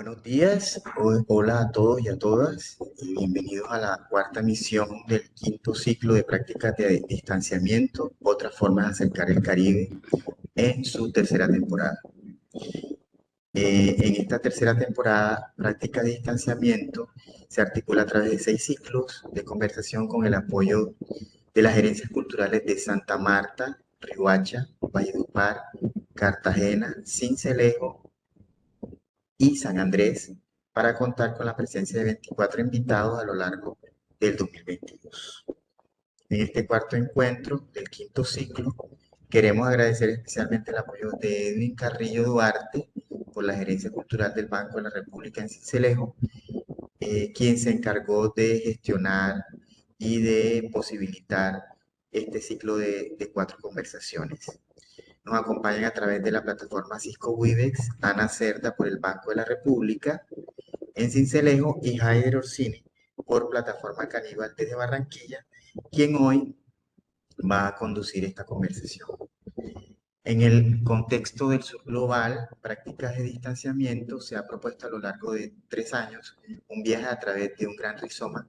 Buenos días, hola a todos y a todas, y bienvenidos a la cuarta misión del quinto ciclo de prácticas de distanciamiento, otras formas de acercar el Caribe, en su tercera temporada. En esta tercera temporada, prácticas de distanciamiento se articula a través de 6 ciclos de conversación con el apoyo de las gerencias culturales de Santa Marta, Riohacha, Valledupar, Cartagena, Sincelejo y San Andrés, para contar con la presencia de 24 invitados a lo largo del 2022. En este cuarto encuentro del quinto ciclo, queremos agradecer especialmente el apoyo de Edwin Carrillo Duarte por la gerencia cultural del Banco de la República en Sincelejo, quien se encargó de gestionar y de posibilitar este ciclo de 4 conversaciones. Nos acompañan a través de la plataforma Cisco Webex Ana Cerda por el Banco de la República en Sincelejo y Haider Orsini por plataforma Caníbal desde Barranquilla, quien hoy va a conducir esta conversación. En el contexto del sur global, prácticas de distanciamiento, se ha propuesto a lo largo de 3 años un viaje a través de un gran rizoma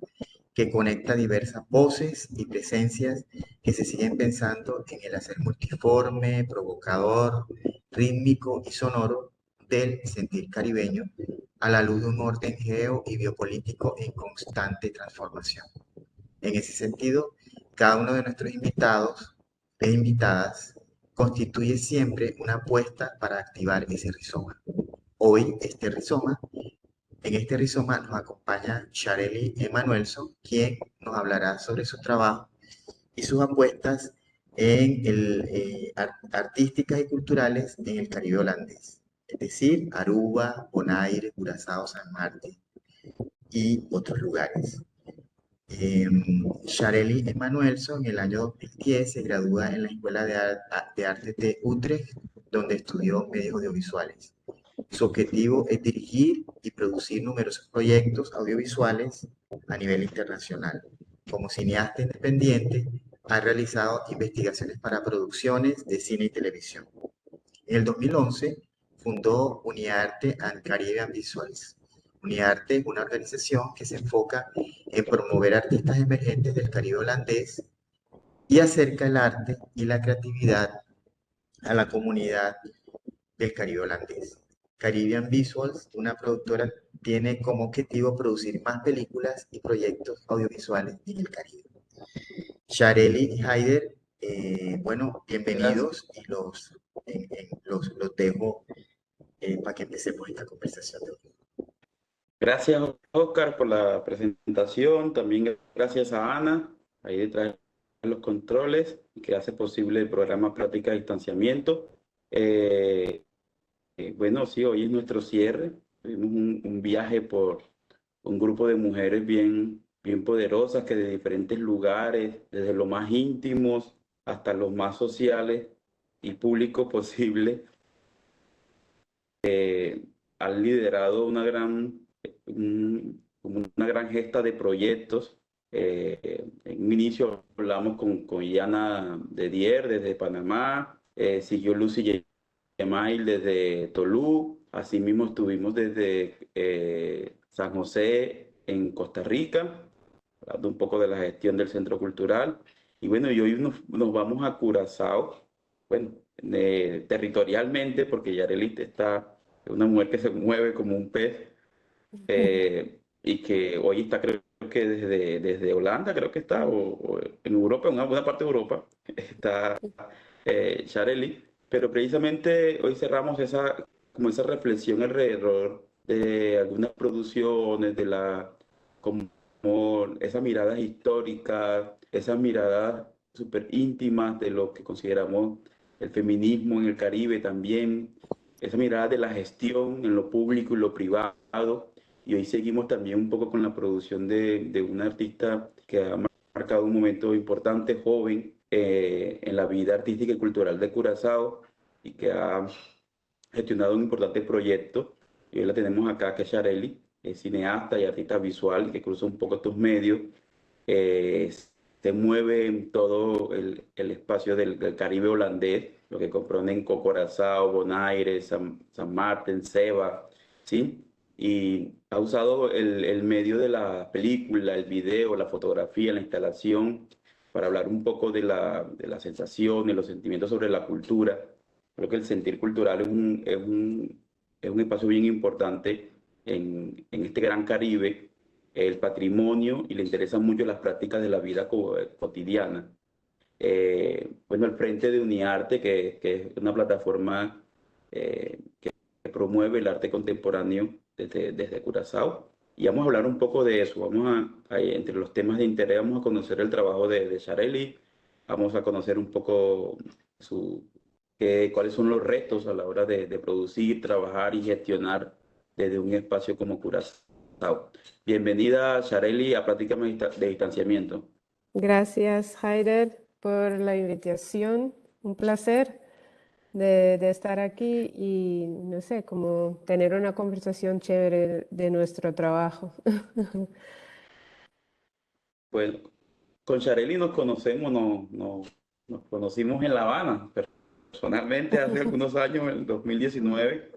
que conecta diversas voces y presencias que se siguen pensando en el hacer multiforme, provocador, rítmico y sonoro del sentir caribeño a la luz de un orden geo y biopolítico en constante transformación. En ese sentido, cada uno de nuestros invitados e invitadas constituye siempre una apuesta para activar ese rizoma. Hoy, en este rizoma nos acompaña Shareli Emanuelson, quien nos hablará sobre su trabajo y sus apuestas artísticas y culturales en el Caribe holandés, es decir, Aruba, Bonaire, Curazao, San Martín y otros lugares. Shareli Emanuelson en el año 2010 se gradúa en la Escuela de Artes de Utrecht, donde estudió medios audiovisuales. Su objetivo es dirigir y producir numerosos proyectos audiovisuales a nivel internacional. Como cineasta independiente, ha realizado investigaciones para producciones de cine y televisión. En el 2011 fundó Uniarte and Caribbean Visuals. Uniarte es una organización que se enfoca en promover artistas emergentes del Caribe holandés y acerca el arte y la creatividad a la comunidad del Caribe holandés. Caribbean Visuals, una productora, tiene como objetivo producir más películas y proyectos audiovisuales en el Caribe. Shareli y Haider, bueno, Gracias, bienvenidos y los dejo para que empecemos esta conversación de hoy. gracias Oscar por la presentación, también gracias a Ana, ahí detrás de los controles, que hace posible el programa Plática de Distanciamiento. Eh, bueno, sí, hoy es nuestro cierre, tuvimos un viaje por un grupo de mujeres bien poderosas que de diferentes lugares, desde los más íntimos hasta los más sociales y públicos posibles, han liderado como una gran gesta de proyectos. En un inicio hablamos con Iana de Dier desde Panamá, siguió Lucy Yemail desde Tolú, asimismo estuvimos desde San José en Costa Rica, hablando un poco de la gestión del Centro Cultural. Y bueno, y hoy nos vamos a Curazao, bueno, territorialmente, porque Yarelit es una mujer que se mueve como un pez, y que hoy está, creo que desde Holanda, creo que está, o en Europa, en alguna parte de Europa, está Yareli, pero precisamente hoy cerramos como esa reflexión alrededor de algunas producciones, como esas miradas históricas, esas miradas súper íntimas de lo que consideramos el feminismo en el Caribe también, esa mirada de la gestión en lo público y lo privado. Y hoy seguimos también un poco con la producción de una artista que ha marcado un momento importante, joven, en la vida artística y cultural de Curazao y que ha gestionado un importante proyecto. Y hoy la tenemos acá, que es Shareli, es cineasta y artista visual que cruza un poco estos medios. eh, Se mueve en todo el espacio del Caribe holandés, lo que comprenden Curazao, Bonaire, San Martín, Seba, ¿sí? y ha usado el medio de la película, el video, la fotografía, la instalación, para hablar un poco de la sensación, de los sentimientos sobre la cultura. Creo que el sentir cultural es un espacio bien importante en este gran Caribe, el patrimonio, y le interesan mucho las prácticas de la vida cotidiana. Bueno, el Frente de Uniarte, que es una plataforma que promueve el arte contemporáneo desde Curazao. Y vamos a hablar un poco de eso. Entre los temas de interés, vamos a conocer el trabajo de Sharely, vamos a conocer un poco cuáles son los retos a la hora de producir, trabajar y gestionar desde un espacio como Curazao. Bienvenida, Sharely, a Prácticas de Distanciamiento. Gracias, Haider, por la invitación. Un placer de estar aquí y, no sé, como tener una conversación chévere de nuestro trabajo. Bueno, con Sharely nos conocemos, nos conocimos en La Habana, personalmente hace algunos años, en el 2019,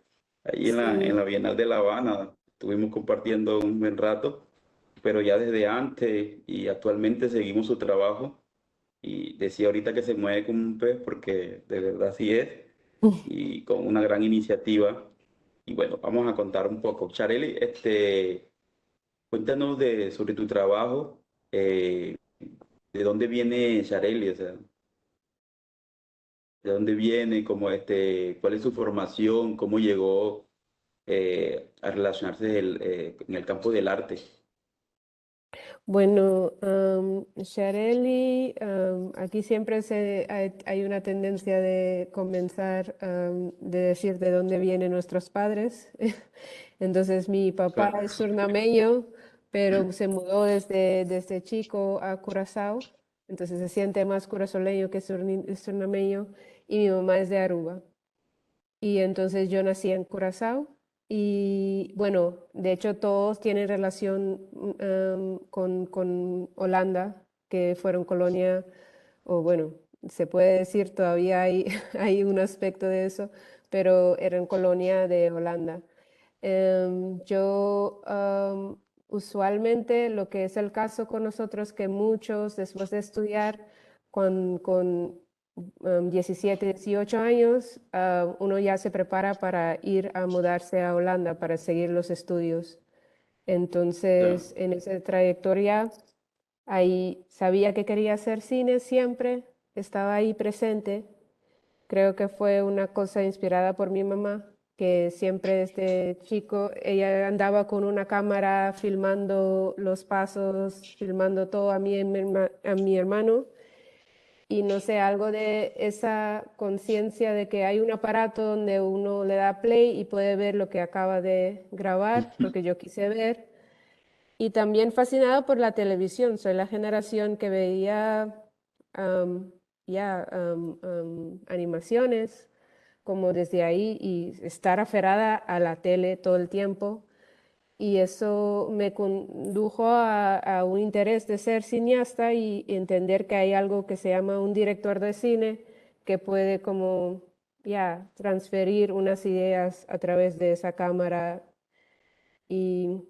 ahí en la Sí. Bienal de La Habana, estuvimos compartiendo un buen rato, pero ya desde antes y actualmente seguimos su trabajo, y decía ahorita que se mueve como un pez porque de verdad sí es, y con una gran iniciativa. Y bueno, vamos a contar un poco. Sharely, cuéntanos sobre tu trabajo. ¿De dónde viene Sharely? O sea, ¿de dónde viene? ¿Cuál es su formación? ¿Cómo llegó a relacionarse en el campo del arte? Bueno, Sharely, aquí siempre hay una tendencia de comenzar de decir de dónde vienen nuestros padres. Entonces, mi papá Claro. es surnameño, pero se mudó desde chico a Curazao. Entonces, se siente más curazoleño que surnameño. Y mi mamá es de Aruba. Y entonces yo nací en Curazao y bueno, de hecho todos tienen relación con Holanda, que fueron colonia, o bueno, se puede decir todavía hay, hay un aspecto de eso, pero eran colonia de Holanda. Usualmente lo que es el caso con nosotros, que muchos después de estudiar con 17, 18 años, uno ya se prepara para ir a mudarse a Holanda para seguir los estudios. Claro. Entonces, en esa trayectoria, ahí sabía que quería hacer cine siempre, estaba ahí presente. Creo que fue una cosa inspirada por mi mamá, que siempre desde chico ella andaba con una cámara filmando los pasos, filmando todo a mí y a mi hermano. Y no sé, algo de esa conciencia de que hay un aparato donde uno le da play y puede ver lo que acaba de grabar, porque yo quise ver. Y también fascinado por la televisión. Soy la generación que veía am, animaciones como desde ahí y estar aferrada a la tele todo el tiempo. Y eso me condujo a un interés de ser cineasta y entender que hay algo que se llama un director de cine que puede como transferir unas ideas a través de esa cámara. Y,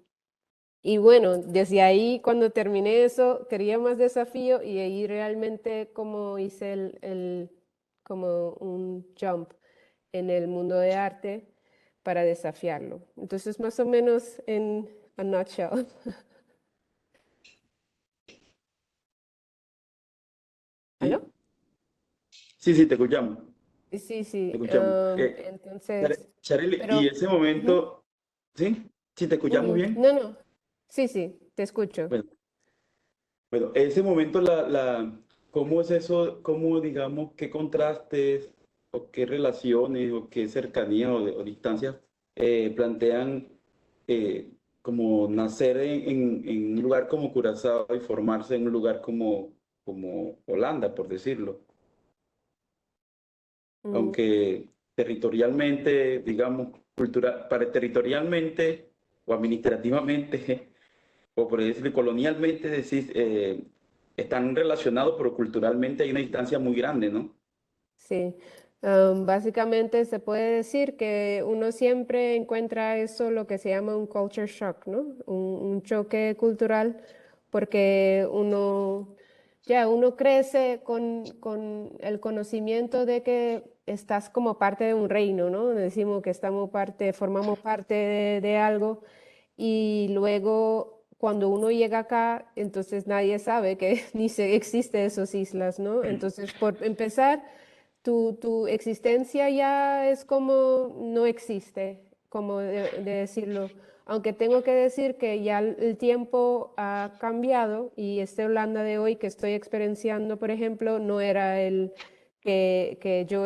y bueno, desde ahí cuando terminé eso quería más desafío y ahí realmente como hice como un jump en el mundo de arte para desafiarlo. Entonces, más o menos en a nutshell. ¿Aló? ¿Sí? Sí, sí, te escuchamos. Sí, Te sí. escuchamos. Entonces, Sharely, y pero, ese ujú, momento, ¿sí? ¿Sí te escuchamos ujú. bien? No, no. Sí, sí, te escucho. Bueno, bueno, ese momento, ¿cómo es eso? ¿Cómo, digamos, qué contrastes o qué relaciones o qué cercanía o distancias plantean eh, como nacer en un lugar como Curazao y formarse en un lugar como Holanda, por decirlo? Mm, Aunque territorialmente, digamos, territorialmente o administrativamente, o por decirlo colonialmente, decís, están relacionados, pero culturalmente hay una distancia muy grande, ¿no? sí. Básicamente se puede decir que uno siempre encuentra eso, lo que se llama un culture shock, ¿no? Un choque cultural, porque uno crece con el conocimiento de que estás como parte de un reino, ¿no? Decimos que formamos parte de algo, y luego cuando uno llega acá, entonces nadie sabe que ni se existe esas islas, ¿no? Entonces, por empezar, tu existencia ya es como no existe, como de decirlo. Aunque tengo que decir que ya el tiempo ha cambiado y este Holanda de hoy que estoy experienciando, por ejemplo, no era el que yo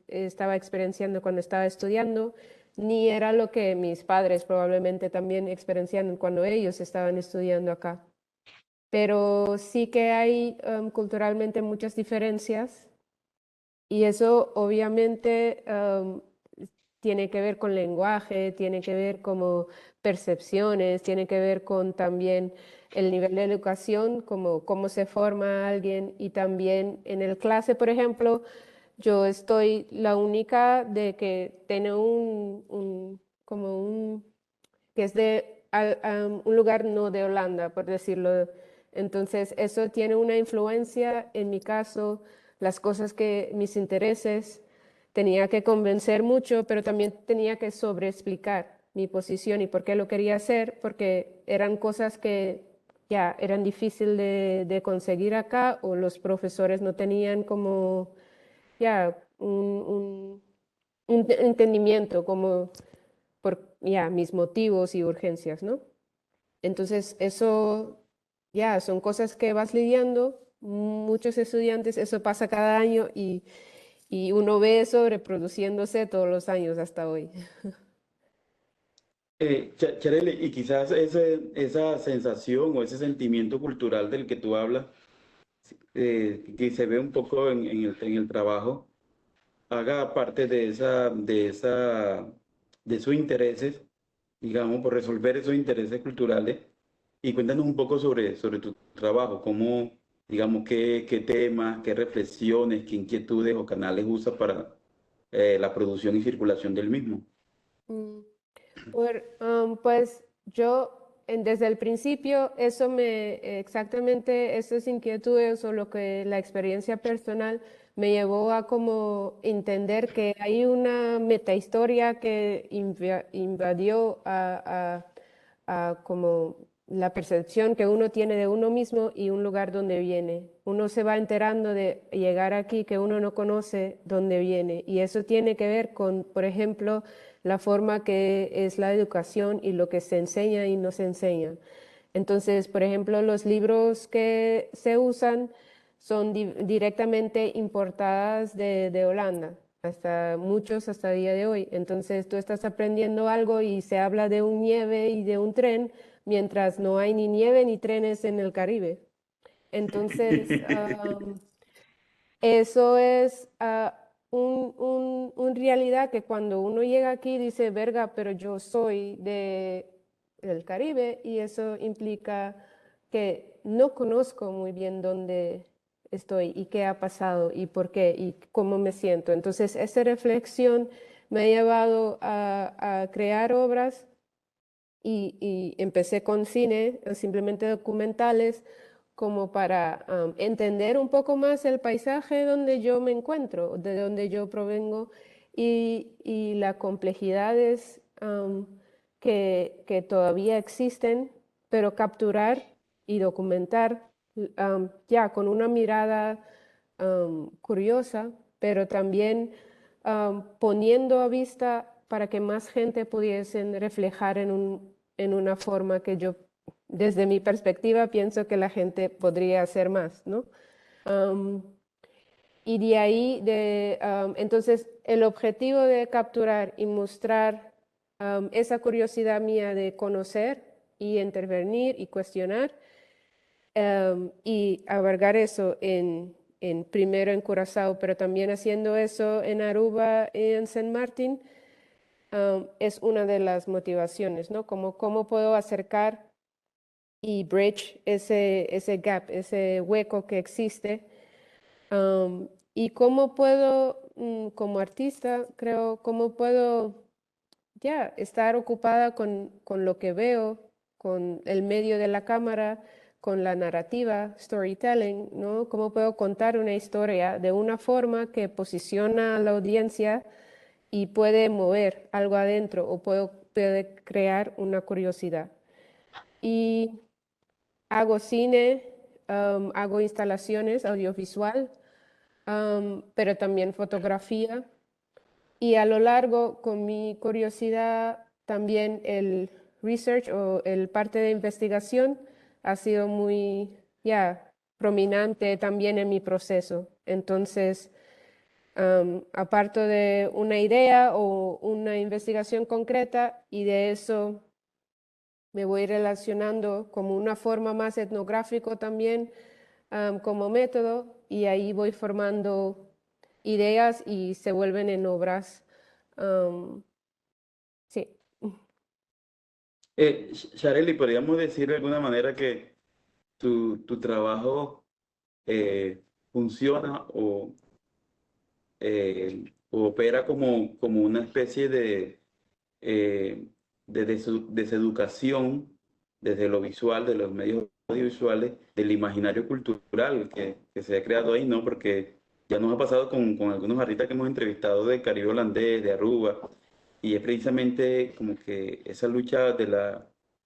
estaba experienciando cuando estaba estudiando, ni era lo que mis padres probablemente también experienciaron cuando ellos estaban estudiando acá. Pero sí que hay culturalmente muchas diferencias y eso obviamente tiene que ver con lenguaje, tiene que ver como percepciones, tiene que ver con también el nivel de educación, como cómo se forma alguien y también en el clase, por ejemplo, yo estoy la única de que tiene que es de un lugar no de Holanda, por decirlo. Entonces, eso tiene una influencia en mi caso, las cosas mis intereses, tenía que convencer mucho, pero también tenía que sobreexplicar mi posición y por qué lo quería hacer, porque eran cosas que ya eran difíciles de conseguir acá o los profesores no tenían como ya un entendimiento como por ya mis motivos y urgencias, ¿no? Entonces, eso ya son cosas que vas lidiando, muchos estudiantes, eso pasa cada año y uno ve eso reproduciéndose todos los años hasta hoy. Charele, y quizás esa sensación o ese sentimiento cultural del que tú hablas, que se ve un poco en el trabajo, haga parte de sus intereses, digamos, por resolver esos intereses culturales. Y cuéntanos un poco sobre tu trabajo, cómo, digamos, qué temas, qué reflexiones, qué inquietudes o canales usas para la producción y circulación del mismo. Mm. Pues yo desde el principio exactamente esas inquietudes o lo que la experiencia personal me llevó a como entender que hay una metahistoria que invadió a como la percepción que uno tiene de uno mismo y un lugar donde viene. Uno se va enterando de llegar aquí que uno no conoce dónde viene y eso tiene que ver con, por ejemplo, la forma que es la educación y lo que se enseña y no se enseña. Entonces, por ejemplo, los libros que se usan son directamente importadas de Holanda, muchos hasta el día de hoy. Entonces, tú estás aprendiendo algo y se habla de un nieve y de un tren, mientras no hay ni nieve ni trenes en el Caribe. Entonces, eso es un realidad que cuando uno llega aquí dice, verga, pero yo soy del Caribe y eso implica que no conozco muy bien dónde estoy y qué ha pasado y por qué y cómo me siento. Entonces, esa reflexión me ha llevado a crear obras y empecé con cine, simplemente documentales como para entender un poco más el paisaje donde yo me encuentro, de donde yo provengo y las complejidades que todavía existen, pero capturar y documentar ya con una mirada curiosa, pero también poniendo a vista para que más gente pudiesen reflejar en una forma que yo desde mi perspectiva, pienso que la gente podría hacer más, ¿no? Am, y de ahí, entonces, el objetivo de capturar y mostrar esa curiosidad mía de conocer y intervenir y cuestionar y abarcar eso primero en Curazao, pero también haciendo eso en Aruba y en San Martín, es una de las motivaciones, ¿no? Como cómo puedo acercar y bridge ese gap, ese hueco que existe. Y cómo puedo como artista, creo, cómo puedo ya estar ocupada con lo que veo, con el medio de la cámara, con la narrativa, storytelling, ¿no? Cómo puedo contar una historia de una forma que posiciona a la audiencia y puede mover algo adentro o puede crear una curiosidad. Y hago cine, hago instalaciones audiovisual, pero también fotografía. Y a lo largo, con mi curiosidad, también el research o el parte de investigación ha sido muy prominente también en mi proceso. Entonces, aparto de una idea o una investigación concreta y de eso me voy relacionando como una forma más etnográfico también como método y ahí voy formando ideas y se vuelven en obras. Sí. Shareli, podríamos decir de alguna manera que tu trabajo funciona o opera como una especie eh, de deseducación desde lo visual, de los medios audiovisuales, del imaginario cultural que se ha creado ahí, ¿no? Porque ya nos ha pasado con algunos artistas que hemos entrevistado de Caribe holandés, de Aruba, y es precisamente como que esa lucha de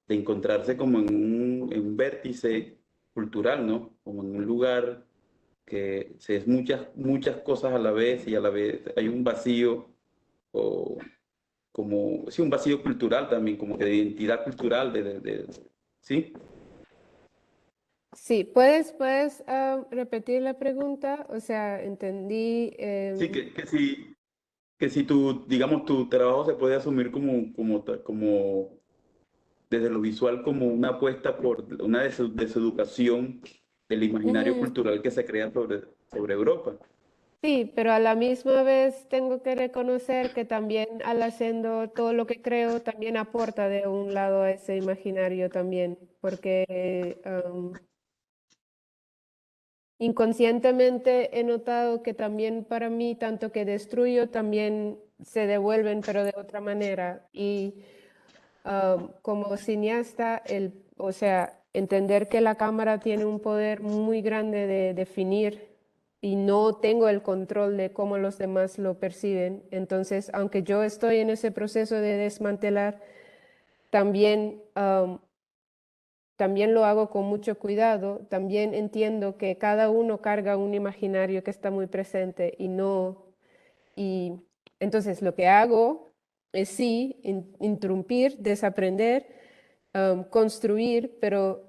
encontrarse como en un vértice cultural, ¿no? Como en un lugar que se es muchas cosas a la vez y a la vez hay un vacío o como, sí, un vacío cultural también, como que de identidad cultural, ¿sí? Sí, ¿puedes repetir la pregunta? O sea, entendí. Sí, que si tu, digamos, tu trabajo se puede asumir como desde lo visual como una apuesta por una deseducación del imaginario Ujú. cultural que se crea sobre Europa. Sí, pero a la misma vez tengo que reconocer que también al haciendo todo lo que creo, también aporta de un lado a ese imaginario también, porque inconscientemente he notado que también para mí, tanto que destruyo, también se devuelven, pero de otra manera. Y como cineasta, o sea, entender que la cámara tiene un poder muy grande de definir y no tengo el control de cómo los demás lo perciben. Entonces, aunque yo estoy en ese proceso de desmantelar, también también lo hago con mucho cuidado, también entiendo que cada uno carga un imaginario que está muy presente y no, y entonces lo que hago es sí, interrumpir, desaprender, construir, pero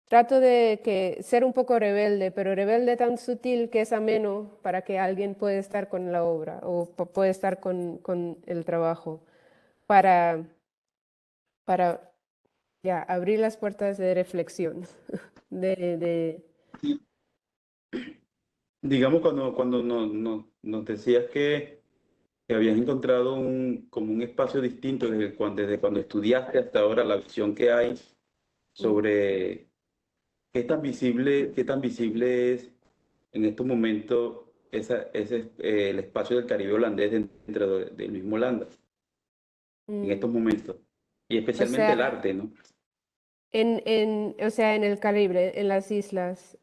trato de ser un poco rebelde, pero rebelde tan sutil que es ameno para que alguien pueda estar con la obra o puede estar con el trabajo para, para abrir las puertas de reflexión. De... Digamos, cuando nos decías que habías encontrado como un espacio distinto desde cuando estudiaste hasta ahora, la visión que hay sobre qué tan visible es en estos momentos el espacio del Caribe holandés dentro del mismo Holanda, en estos mm, momentos, y o especialmente el sea, arte, ¿no? o sea, en el Caribe, en las islas.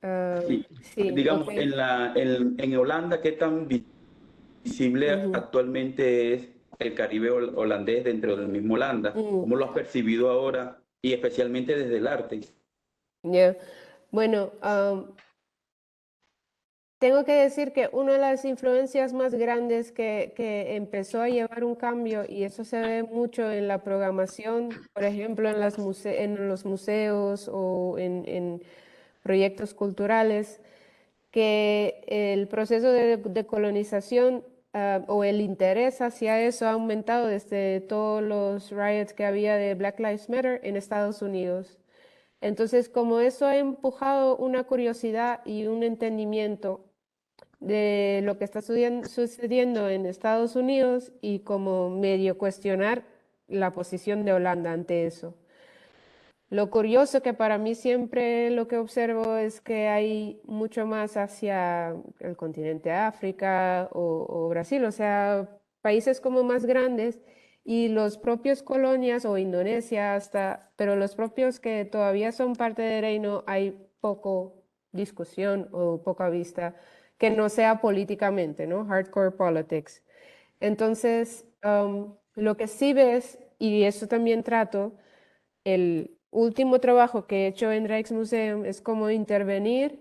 Sí, Sí, ok. digamos, en Holanda, ¿qué tan visible Ujú, actualmente es el Caribe holandés dentro del mismo Holanda? mm, ¿Cómo lo has percibido ahora y especialmente desde el arte? ya. Bueno, tengo que decir que una de las influencias más grandes que empezó a llevar un cambio, y eso se ve mucho en la programación, por ejemplo, en los museos o en proyectos culturales, que el proceso de colonización o el interés hacia eso ha aumentado desde todos los riots que había de Black Lives Matter en Estados Unidos. Entonces, como eso ha empujado una curiosidad y un entendimiento de lo que está sucediendo en Estados Unidos y como medio cuestionar la posición de Holanda ante eso. Lo curioso que para mí siempre lo que observo es que hay mucho más hacia el continente África o Brasil, o sea, países como más grandes y los propios colonias o Indonesia hasta, pero los propios que todavía son parte del reino hay poco discusión o poca vista que no sea políticamente, ¿no? Hardcore politics. Entonces, lo que sí ves, y eso también trato, el último trabajo que he hecho en Rijksmuseum es como intervenir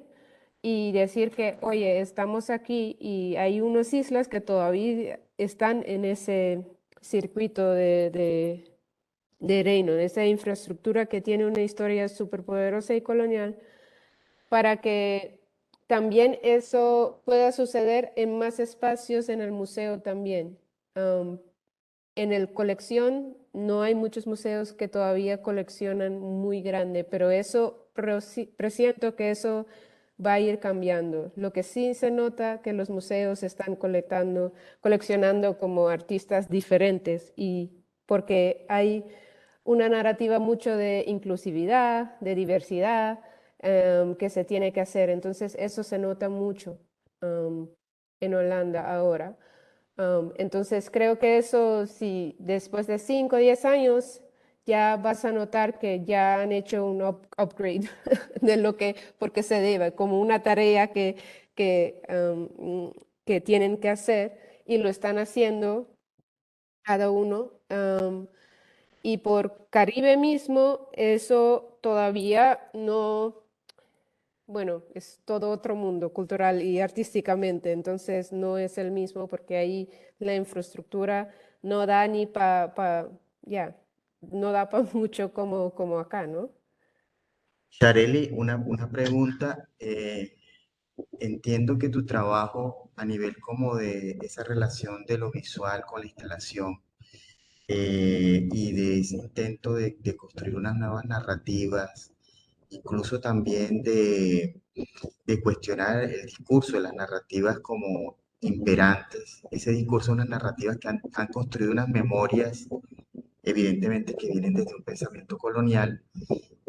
y decir que, oye, estamos aquí y hay unas islas que todavía están en ese circuito de reino, en esa infraestructura que tiene una historia súper poderosa y colonial, para que también eso pueda suceder en más espacios en el museo también. En el colección no hay muchos museos que todavía coleccionan muy grande, pero eso presiento que eso va a ir cambiando. Lo que sí se nota que los museos están coleccionando como artistas diferentes y porque hay una narrativa mucho de inclusividad, de diversidad, que se tiene que hacer. Entonces eso se nota mucho en Holanda ahora. Entonces creo que eso, si después de 5 o 10 años, ya vas a notar que ya han hecho un upgrade de lo que, porque se debe, como una tarea que tienen que hacer y lo están haciendo cada uno. Y por Caribe mismo, eso todavía no, bueno, es todo otro mundo cultural y artísticamente, entonces no es el mismo porque ahí la infraestructura no da ni ya, no da para mucho como acá, ¿no? Shareli, una pregunta. Entiendo que tu trabajo a nivel como de esa relación de lo visual con la instalación y de ese intento de construir unas nuevas narrativas, incluso también de cuestionar el discurso de las narrativas como imperantes, ese discurso de unas narrativas que han construido unas memorias, evidentemente que vienen desde un pensamiento colonial.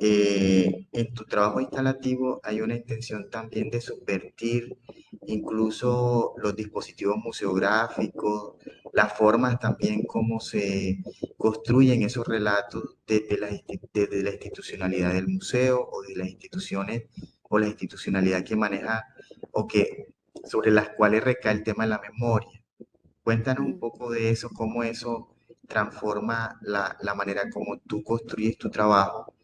En tu trabajo instalativo hay una intención también de subvertir incluso los dispositivos museográficos, las formas también como se construyen esos relatos desde la institucionalidad del museo o de las instituciones o la institucionalidad que maneja o que sobre las cuales recae el tema de la memoria. Cuéntanos un Mm. poco de eso, cómo eso transforma la manera como tú construyes tu trabajo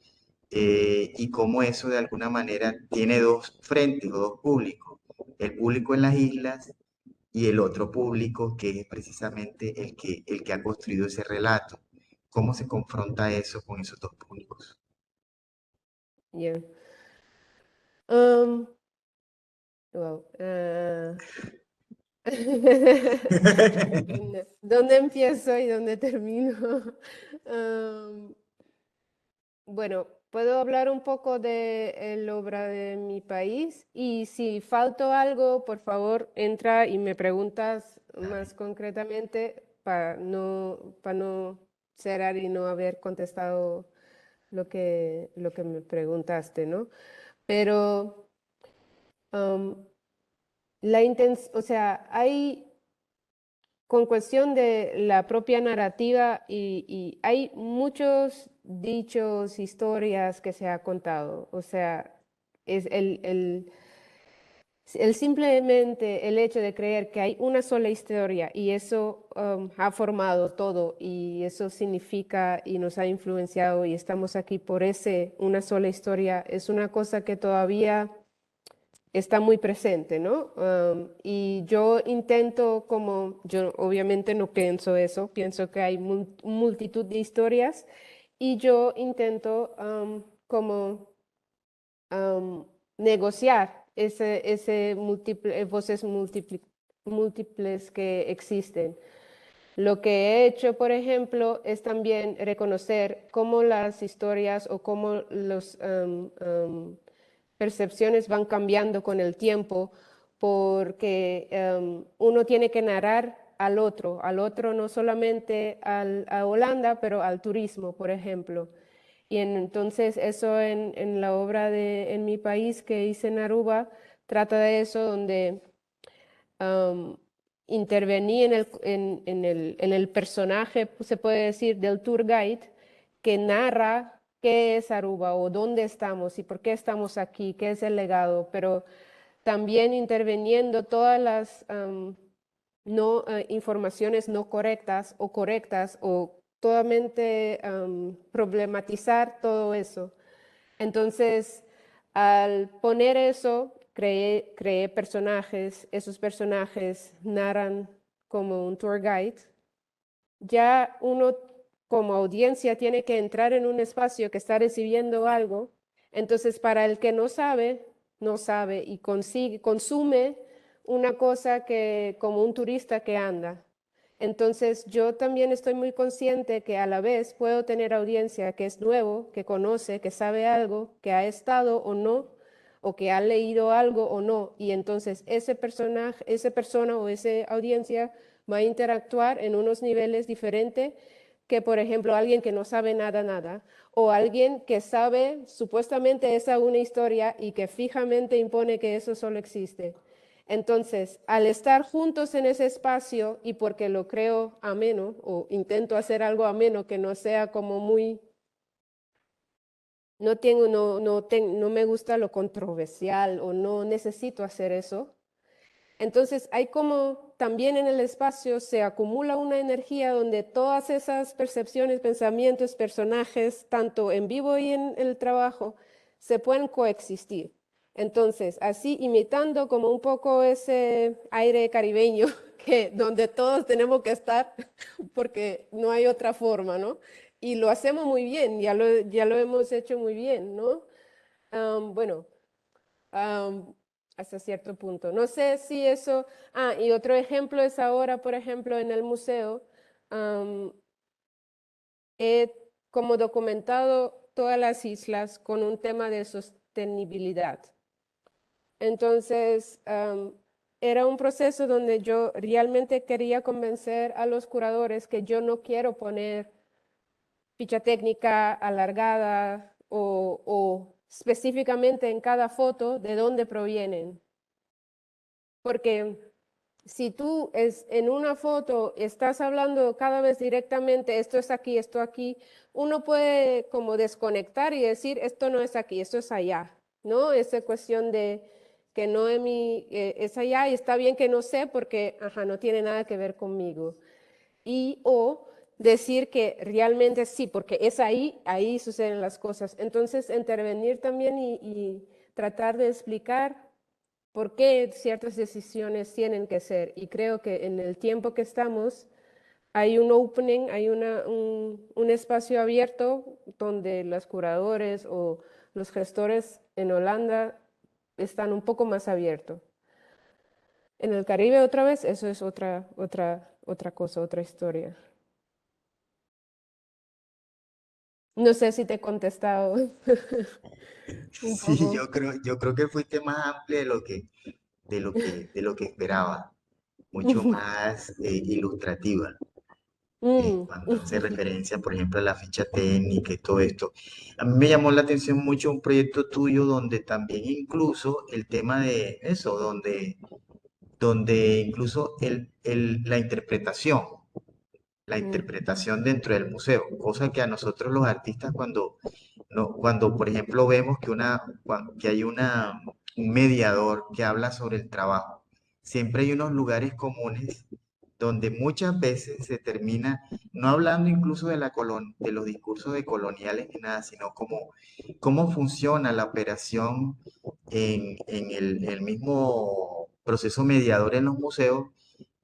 y cómo eso de alguna manera tiene dos frentes o dos públicos, el público en las islas y el otro público que es precisamente el que ha construido ese relato. ¿Cómo se confronta eso con esos dos públicos? Yeah. Um, wow. ¿Dónde empiezo y dónde termino? Um, Bueno, puedo hablar un poco de la obra de mi país y si falto algo, por favor, entra y me preguntas más concretamente para no cerrar y no haber contestado lo que me preguntaste, ¿no? Pero um, o sea, hay con cuestión de la propia narrativa y hay muchos dichos, historias que se ha contado. O sea, es simplemente el hecho de creer que hay una sola historia y eso ha formado todo y eso significa y nos ha influenciado y estamos aquí por una sola historia, es una cosa que todavía está muy presente, ¿no? Y yo intento yo obviamente no pienso eso, pienso que hay multitud de historias y yo intento como um, negociar voces múltiples que existen. Lo que he hecho, por ejemplo, es también reconocer cómo las historias o cómo los percepciones van cambiando con el tiempo, porque uno tiene que narrar al otro no solamente a Holanda, pero al turismo, por ejemplo. Y entonces eso en la obra en mi país que hice en Aruba, trata de eso, donde intervení en el personaje, se puede decir, del tour guide, que narra qué es Aruba o dónde estamos y por qué estamos aquí, qué es el legado, pero también interviniendo todas las informaciones no correctas o totalmente problematizar todo eso. Entonces, al poner eso, creé personajes, esos personajes narran como un tour guide. Ya uno como audiencia tiene que entrar en un espacio que está recibiendo algo. Entonces, para el que no sabe, no sabe y consume una cosa que como un turista que anda. Entonces, yo también estoy muy consciente que a la vez puedo tener audiencia que es nuevo, que conoce, que sabe algo, que ha estado o no, o que ha leído algo o no. Y entonces ese personaje, esa persona o esa audiencia va a interactuar en unos niveles diferentes que, por ejemplo, alguien que no sabe nada, o alguien que sabe supuestamente esa una historia y que fijamente impone que eso solo existe. Entonces, al estar juntos en ese espacio y porque lo creo ameno o intento hacer algo ameno que no sea como muy, no me gusta lo controversial o no necesito hacer eso. Entonces, hay como también en el espacio se acumula una energía donde todas esas percepciones, pensamientos, personajes, tanto en vivo y en el trabajo, se pueden coexistir. Entonces, así imitando como un poco ese aire caribeño que donde todos tenemos que estar porque no hay otra forma, ¿no? Y lo hacemos muy bien, ya lo hemos hecho muy bien, ¿no? Bueno, am, hasta cierto punto. No sé si eso... y otro ejemplo es ahora, por ejemplo, en el museo, am, he como documentado todas las islas con un tema de sostenibilidad. Entonces, era un proceso donde yo realmente quería convencer a los curadores que yo no quiero poner ficha técnica alargada o específicamente en cada foto de dónde provienen. Porque si tú en una foto estás hablando cada vez directamente, esto es aquí, esto aquí, uno puede como desconectar y decir, esto no es aquí, esto es allá, ¿no? Esa cuestión de que no es es allá y está bien que no sé porque, no tiene nada que ver conmigo. O decir que realmente sí, porque es ahí suceden las cosas. Entonces, intervenir también y tratar de explicar por qué ciertas decisiones tienen que ser. Y creo que en el tiempo que estamos hay un opening, hay un espacio abierto donde los curadores o los gestores en Holanda están un poco más abiertos. En el Caribe otra vez, eso es otra cosa, otra historia. No sé si te he contestado un Sí, poco. yo creo que fuiste más amplia de lo que esperaba, mucho más ilustrativa. Mm. Cuando hace referencia, por ejemplo, a la ficha técnica y todo esto. A mí me llamó la atención mucho un proyecto tuyo donde también incluso el tema de eso, donde incluso la Mm. interpretación dentro del museo, cosa que a nosotros los artistas cuando, no, cuando por ejemplo vemos que hay un mediador que habla sobre el trabajo, siempre hay unos lugares comunes donde muchas veces se termina no hablando incluso de los discursos de coloniales ni nada, sino cómo funciona la operación en el mismo proceso mediador en los museos.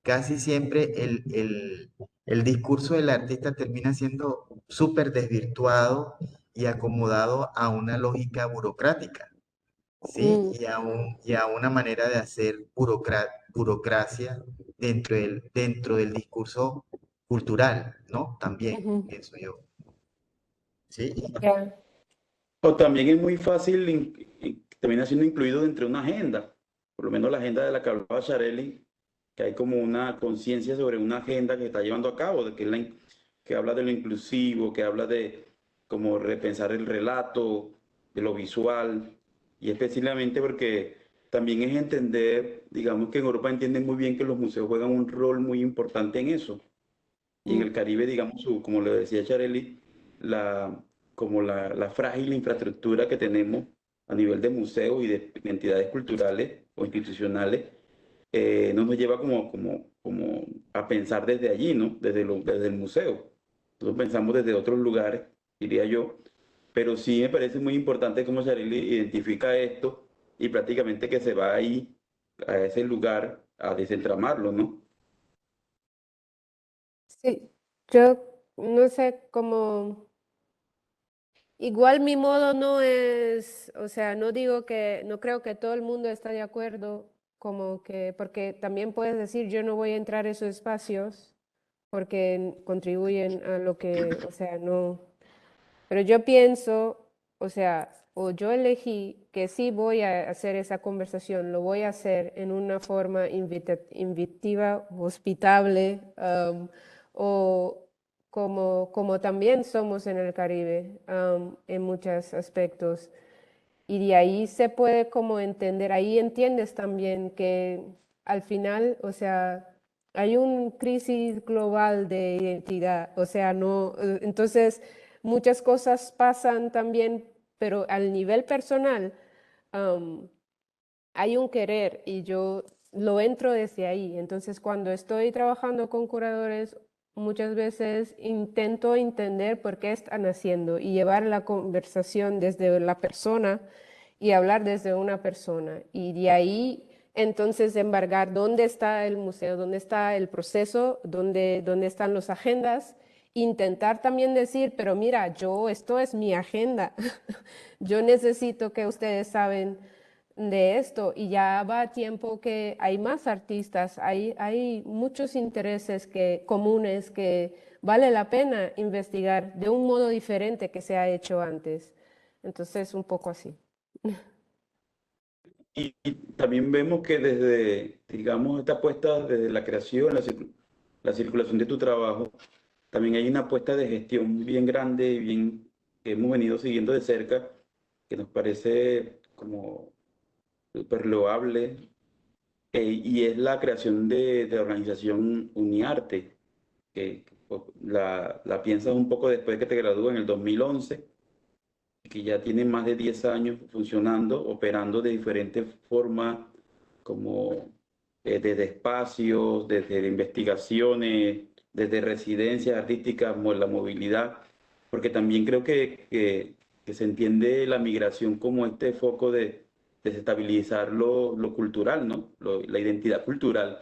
Casi siempre el discurso del artista termina siendo súper desvirtuado y acomodado a una lógica burocrática, ¿sí? Mm. Y a una manera de hacer burocracia dentro del discurso cultural, ¿no? También, Ujú. pienso yo. ¿Sí? Ya. O también es muy fácil, termina siendo incluido dentro de una agenda, por lo menos la agenda de la que hablaba Charelli, que hay como una conciencia sobre una agenda que está llevando a cabo, de que, que habla de lo inclusivo, que habla como repensar el relato, de lo visual, y específicamente porque también es entender, digamos que en Europa entienden muy bien que los museos juegan un rol muy importante en eso. Y en Mm, el Caribe, digamos, como le decía Charely, la, como la frágil infraestructura que tenemos a nivel de museos y de entidades culturales o institucionales, no nos lleva como a pensar desde allí, ¿no? Desde el museo. Nosotros pensamos desde otros lugares, diría yo, pero sí me parece muy importante cómo Charly identifica esto y prácticamente que se va ahí a ese lugar a desentramarlo, ¿no? sí, yo no sé cómo, igual mi modo no es, o sea, no digo que, no creo que todo el mundo está de acuerdo, como que, porque también puedes decir, yo no voy a entrar a esos espacios porque contribuyen a lo que, o sea, no. Pero yo pienso, o sea, o yo elegí que sí voy a hacer esa conversación, lo voy a hacer en una forma invitiva, hospitable, o como también somos en el Caribe, en muchos aspectos. Y de ahí se puede como entender, ahí entiendes también que al final, o sea, hay una crisis global de identidad, o sea, no, entonces muchas cosas pasan también, pero al nivel personal, am, hay un querer y yo lo entro desde ahí. Entonces, cuando estoy trabajando con curadores, muchas veces intento entender por qué están haciendo y llevar la conversación desde la persona y hablar desde una persona. Y de ahí, entonces, embargar dónde está el museo, dónde está el proceso, dónde están las agendas. Intentar también decir, pero mira, esto es mi agenda. Yo necesito que ustedes saben de esto y ya va tiempo que hay más artistas, hay muchos intereses comunes que vale la pena investigar de un modo diferente que se ha hecho antes. Entonces, un poco así. Y también vemos que desde, digamos, esta apuesta desde la creación, la circulación de tu trabajo, también hay una apuesta de gestión bien grande y bien que hemos venido siguiendo de cerca, que nos parece como súper loable, y es la creación de la organización Uniarte, que pues, la piensas un poco después de que te gradúas en el 2011, que ya tiene más de 10 años funcionando, operando de diferentes formas, como desde espacios, desde investigaciones, desde residencias artísticas, la movilidad, porque también creo que se entiende la migración como este foco de desestabilizar lo cultural, ¿no? La identidad cultural.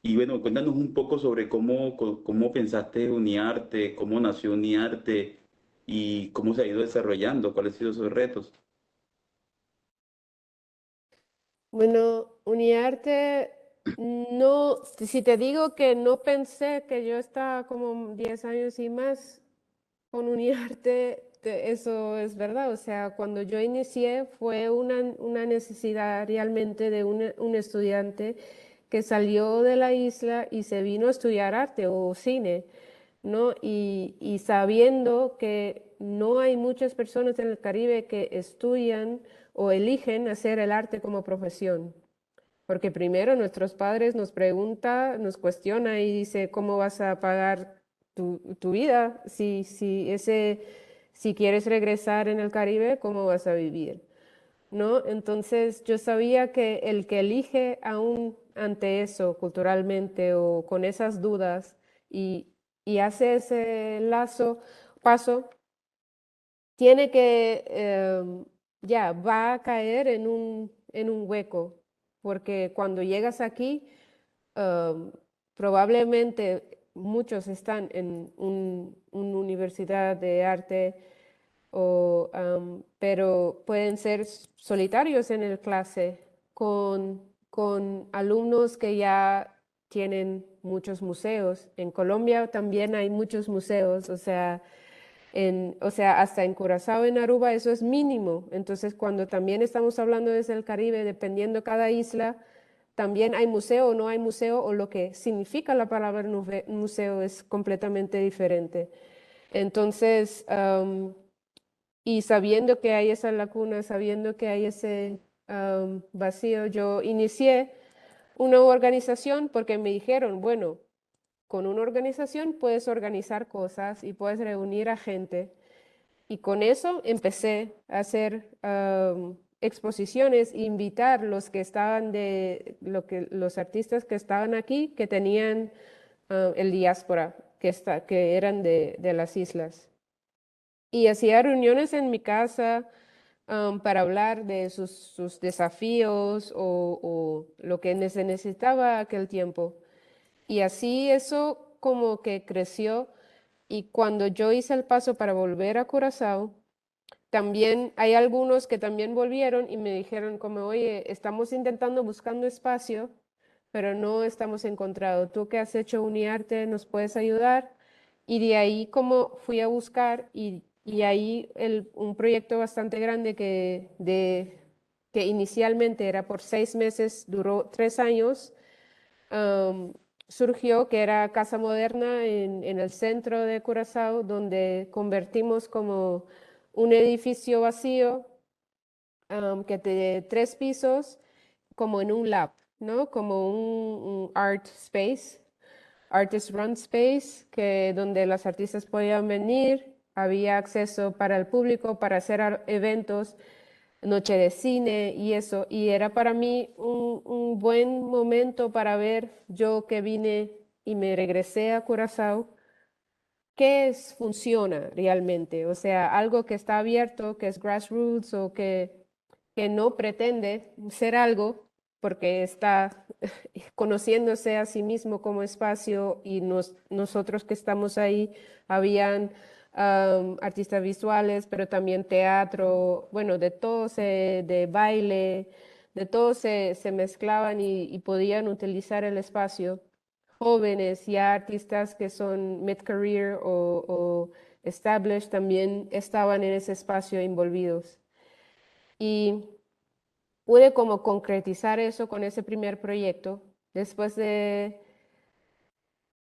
Y bueno, cuéntanos un poco sobre cómo pensaste Uniarte, cómo nació Uniarte y cómo se ha ido desarrollando, cuáles han sido sus retos. Bueno, Uniarte, no, si te digo que no pensé que yo estaba como 10 años y más con Uniarte, eso es verdad. O sea, cuando yo inicié fue una necesidad realmente de un estudiante que salió de la isla y se vino a estudiar arte o cine, ¿no? Y sabiendo que no hay muchas personas en el Caribe que estudian o eligen hacer el arte como profesión. Porque primero nuestros padres nos preguntan, nos cuestiona y dice, ¿cómo vas a pagar tu vida? Si quieres regresar en el Caribe, ¿cómo vas a vivir? ¿No? Entonces yo sabía que el que elige aún ante eso culturalmente o con esas dudas y, y hace ese paso, tiene que, ya, va a caer en un hueco, porque cuando llegas aquí, em, probablemente muchos están en una universidad de arte, pero pueden ser solitarios en el clase con alumnos que ya tienen muchos museos. En Colombia también hay muchos museos, o sea, hasta en Curazao, en Aruba, eso es mínimo. Entonces, cuando también estamos hablando desde el Caribe, dependiendo cada isla, también hay museo o no hay museo, o lo que significa la palabra museo es completamente diferente. Entonces, Y sabiendo que hay esa lacuna, sabiendo que hay ese vacío, yo inicié una organización porque me dijeron, bueno, con una organización puedes organizar cosas y puedes reunir a gente. Y con eso empecé a hacer exposiciones, invitar los que estaban los artistas que estaban aquí, que tenían el diáspora, que eran de las islas. Y hacía reuniones en mi casa para hablar de sus desafíos o lo que se necesitaba aquel tiempo. Y así eso como que creció. Y cuando yo hice el paso para volver a Curazao, también hay algunos que también volvieron y me dijeron como, oye, estamos intentando buscando espacio, pero no estamos encontrado. Tú que has hecho UniArte, ¿nos puedes ayudar? Y de ahí como fui a buscar y ahí un proyecto bastante grande que inicialmente era por 6 meses, duró 3 años, am, surgió, que era Casa Moderna en el centro de Curazao, donde convertimos como un edificio vacío, que de 3 pisos, como en un lab, ¿no? Como un art space, artist run space, donde los artistas podían venir, había acceso para el público para hacer eventos, noche de cine y eso. Y era para mí un buen momento para ver, yo que vine y me regresé a Curazao, funciona realmente. O sea, algo que está abierto, que es grassroots o que no pretende ser algo porque está conociéndose a sí mismo como espacio y nosotros que estamos ahí, habían artistas visuales, pero también teatro, bueno, de todo, de baile, de todo se mezclaban y podían utilizar el espacio. Jóvenes y artistas que son mid-career o established también estaban en ese espacio envolvidos. Y pude como concretizar eso con ese primer proyecto. Después de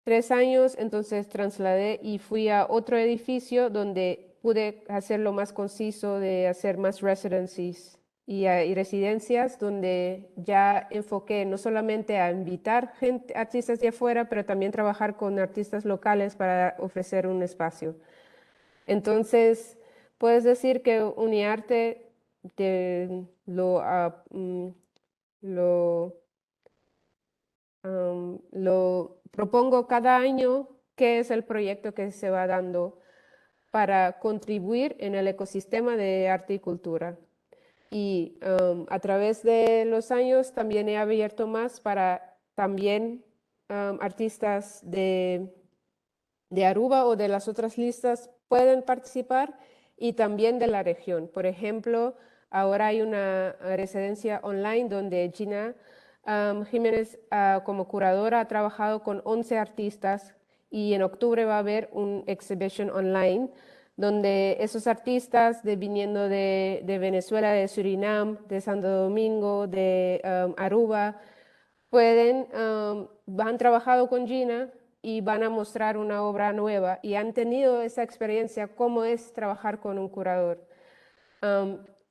3 años, entonces trasladé y fui a otro edificio donde pude hacerlo más conciso, de hacer más residencies y residencias, donde ya enfoqué no solamente a invitar artistas de afuera, pero también trabajar con artistas locales para ofrecer un espacio. Entonces, puedes decir que UniArte lo lo propongo cada año, qué es el proyecto que se va dando para contribuir en el ecosistema de arte y cultura. Y a través de los años también he abierto más para también artistas de Aruba o de las otras listas pueden participar y también de la región. Por ejemplo, ahora hay una residencia online donde Gina Jiménez, como curadora, ha trabajado con 11 artistas y en octubre va a haber un exhibition online donde esos artistas viniendo de Venezuela, de Surinam, de Santo Domingo, de Aruba, han trabajado con Gina y van a mostrar una obra nueva y han tenido esa experiencia, cómo es trabajar con un curador,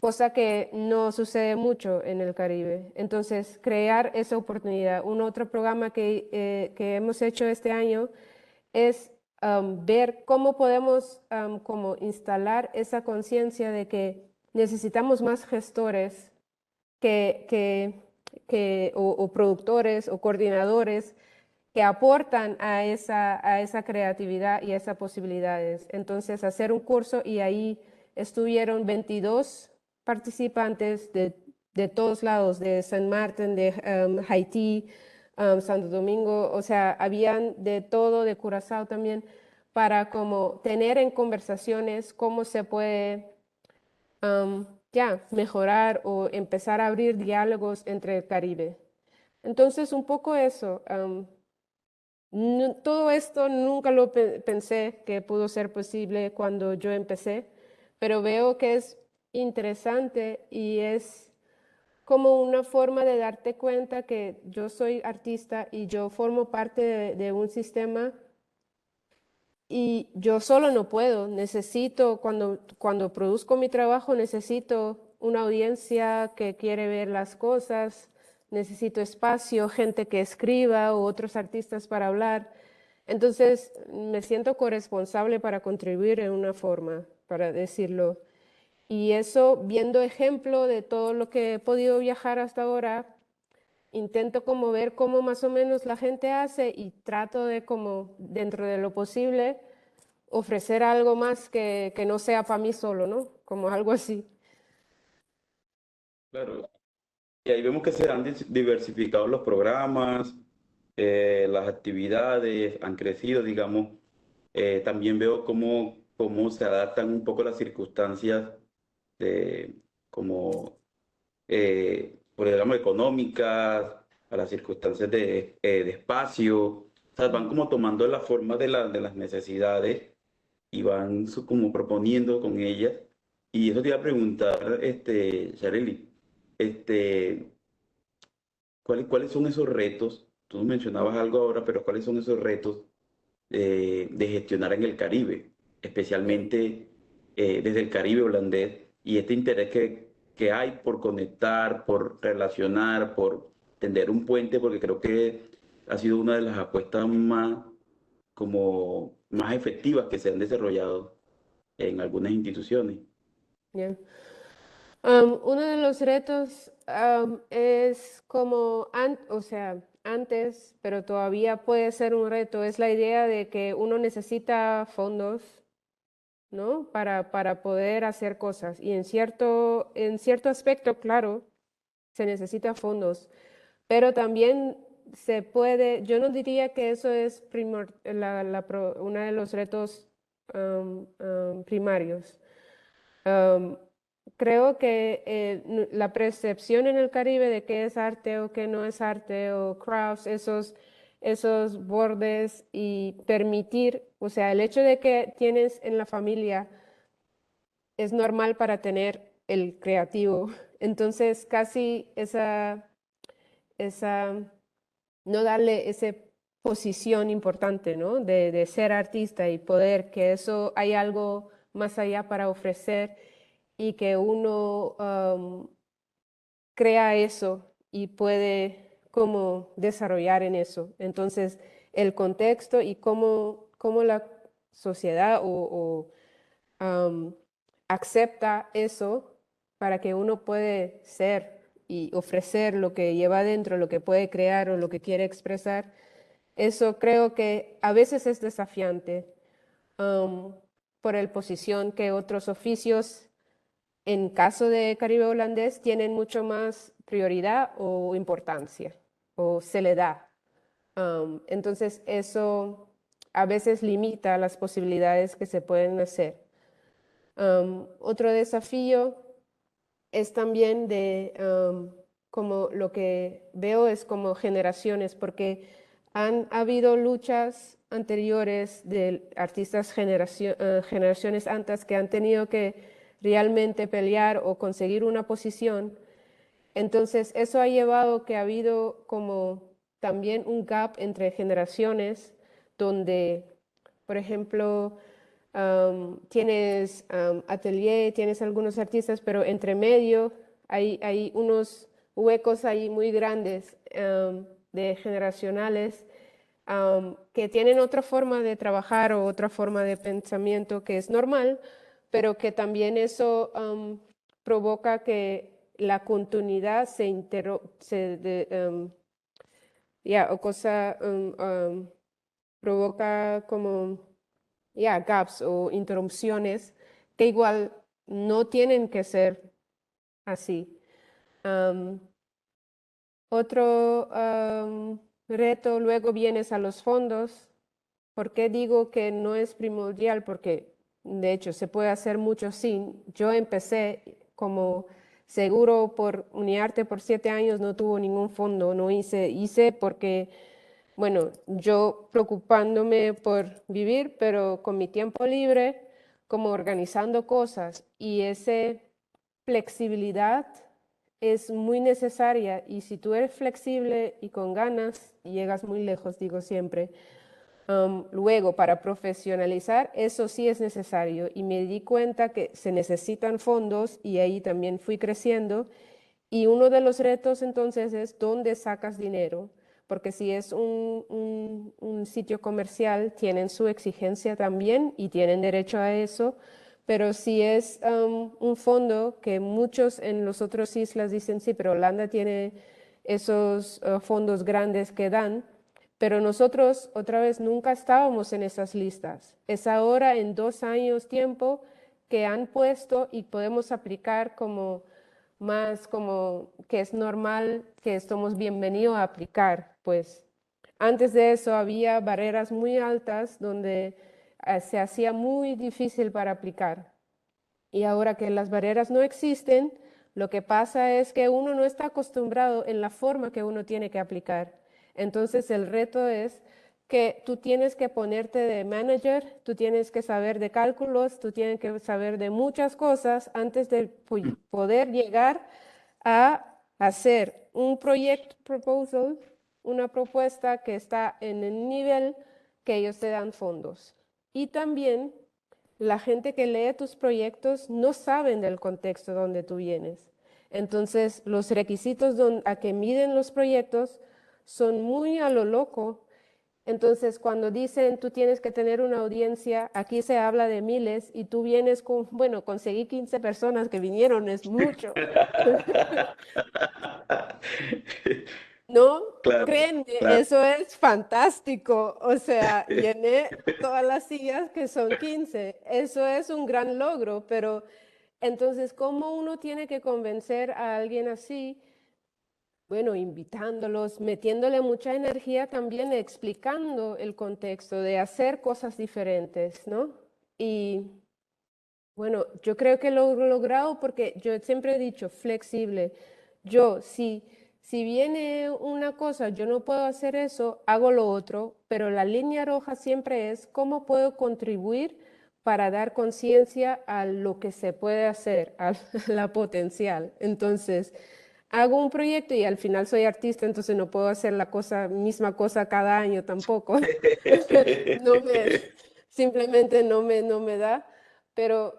cosa que no sucede mucho en el Caribe. Entonces, crear esa oportunidad. Un otro programa que hemos hecho este año es ver cómo podemos como instalar esa conciencia de que necesitamos más gestores o productores o coordinadores que aportan a esa creatividad y a esas posibilidades. Entonces, hacer un curso y ahí estuvieron 22 participantes de todos lados, de San Martín, de Haití, Santo Domingo, o sea, habían de todo, de Curazao también, para como tener en conversaciones cómo se puede mejorar o empezar a abrir diálogos entre el Caribe. Entonces, un poco eso. Todo esto nunca lo pensé que pudo ser posible cuando yo empecé, pero veo que es interesante y es como una forma de darte cuenta que yo soy artista y yo formo parte de un sistema Y yo solo no puedo, necesito, cuando produzco mi trabajo, necesito una audiencia que quiere ver las cosas, necesito espacio, gente que escriba o otros artistas para hablar. Entonces, me siento corresponsable para contribuir en una forma, para decirlo. Y eso, viendo ejemplo de todo lo que he podido viajar hasta ahora, intento como ver cómo más o menos la gente hace y trato de como, dentro de lo posible, ofrecer algo más que no sea para mí solo, ¿no? Como algo así. Claro. Y ahí vemos que se han diversificado los programas, las actividades, han crecido, digamos. También veo cómo se adaptan un poco las circunstancias de, como, por digamos, económicas, a las circunstancias de espacio. O sea, van como tomando la forma de las necesidades y van como proponiendo con ellas. Y eso te iba a preguntar, Shareli, este, ¿cuáles son esos retos? Tú mencionabas algo ahora, pero ¿cuáles son esos retos de gestionar en el Caribe, Ya. especialmente desde el Caribe holandés y este interés que hay por conectar, por relacionar, por tender un puente, porque creo que ha sido una de las apuestas más efectivas que se han desarrollado en algunas instituciones. Ya. Uno de los retos es como, o sea, antes, pero todavía puede ser un reto, es la idea de que uno necesita fondos, ¿no? Para poder hacer cosas. Y en cierto aspecto, claro, se necesita fondos, pero también se puede, yo no diría que eso es uno de los retos primarios. Um, Creo que la percepción en el Caribe de qué es arte o qué no es arte o crafts, esos bordes y permitir, o sea, el hecho de que tienes en la familia es normal para tener el creativo. Entonces, casi esa, no darle esa posición importante, ¿no? De ser artista y poder, que eso hay algo más allá para ofrecer y que uno crea eso y puede como desarrollar en eso. Entonces, el contexto y cómo la sociedad acepta eso para que uno puede ser y ofrecer lo que lleva adentro, lo que puede crear o lo que quiere expresar. Eso creo que a veces es desafiante um, por la posición que otros oficios, en caso de Caribe holandés, tienen mucho más prioridad o importancia o se le da. Entonces eso a veces limita las posibilidades que se pueden hacer. Otro desafío es también como lo que veo es como generaciones, porque han habido luchas anteriores de artistas generaciones antes que han tenido que realmente pelear o conseguir una posición. Entonces, eso ha llevado que ha habido como también un gap entre generaciones donde, por ejemplo, tienes atelier, tienes algunos artistas, pero entre medio hay unos huecos ahí muy grandes de generacionales que tienen otra forma de trabajar o otra forma de pensamiento que es normal, pero que también eso provoca que la continuidad o cosa provoca como gaps o interrupciones que igual no tienen que ser así. Otro reto luego vienes a los fondos. ¿Por qué digo que no es primordial? Porque de hecho se puede hacer mucho sin. Yo empecé como seguro por Uniarte por 7 años, no tuvo ningún fondo, no hice porque, bueno, yo preocupándome por vivir, pero con mi tiempo libre, como organizando cosas y esa flexibilidad es muy necesaria y si tú eres flexible y con ganas, llegas muy lejos, digo siempre. Luego, para profesionalizar, eso sí es necesario y me di cuenta que se necesitan fondos y ahí también fui creciendo. Y uno de los retos entonces es dónde sacas dinero, porque si es un sitio comercial, tienen su exigencia también y tienen derecho a eso, pero si es un fondo que muchos en las otras islas dicen, sí, pero Holanda tiene esos fondos grandes que dan, pero nosotros otra vez nunca estábamos en esas listas. Es ahora en 2 años tiempo que han puesto y podemos aplicar como más como que es normal que estamos bienvenidos a aplicar, pues antes de eso había barreras muy altas donde se hacía muy difícil para aplicar. Y ahora que las barreras no existen, lo que pasa es que uno no está acostumbrado en la forma que uno tiene que aplicar. Entonces el reto es que tú tienes que ponerte de manager, tú tienes que saber de cálculos, tú tienes que saber de muchas cosas antes de poder llegar a hacer un project proposal, una propuesta que está en el nivel que ellos te dan fondos. Y también la gente que lee tus proyectos no saben del contexto donde tú vienes. Entonces, los requisitos a que miden los proyectos son muy a lo loco. Entonces, cuando dicen tú tienes que tener una audiencia, aquí se habla de miles y tú vienes con, bueno, conseguí 15 personas que vinieron, es mucho. No, Claro, créanme, claro. eso es fantástico. O sea, llené todas las sillas que son 15. Eso es un gran logro, pero entonces, ¿cómo uno tiene que convencer a alguien así? Bueno, invitándolos, metiéndole mucha energía también, explicando el contexto de hacer cosas diferentes, ¿no? Y bueno, yo creo que lo he logrado porque yo siempre he dicho flexible. Yo, si viene una cosa, yo no puedo hacer eso, hago lo otro, pero la línea roja siempre es cómo puedo contribuir para dar conciencia a lo que se puede hacer, a la potencial. Entonces, hago un proyecto y al final soy artista, entonces no puedo hacer la misma cosa cada año tampoco. No me, simplemente no me da, pero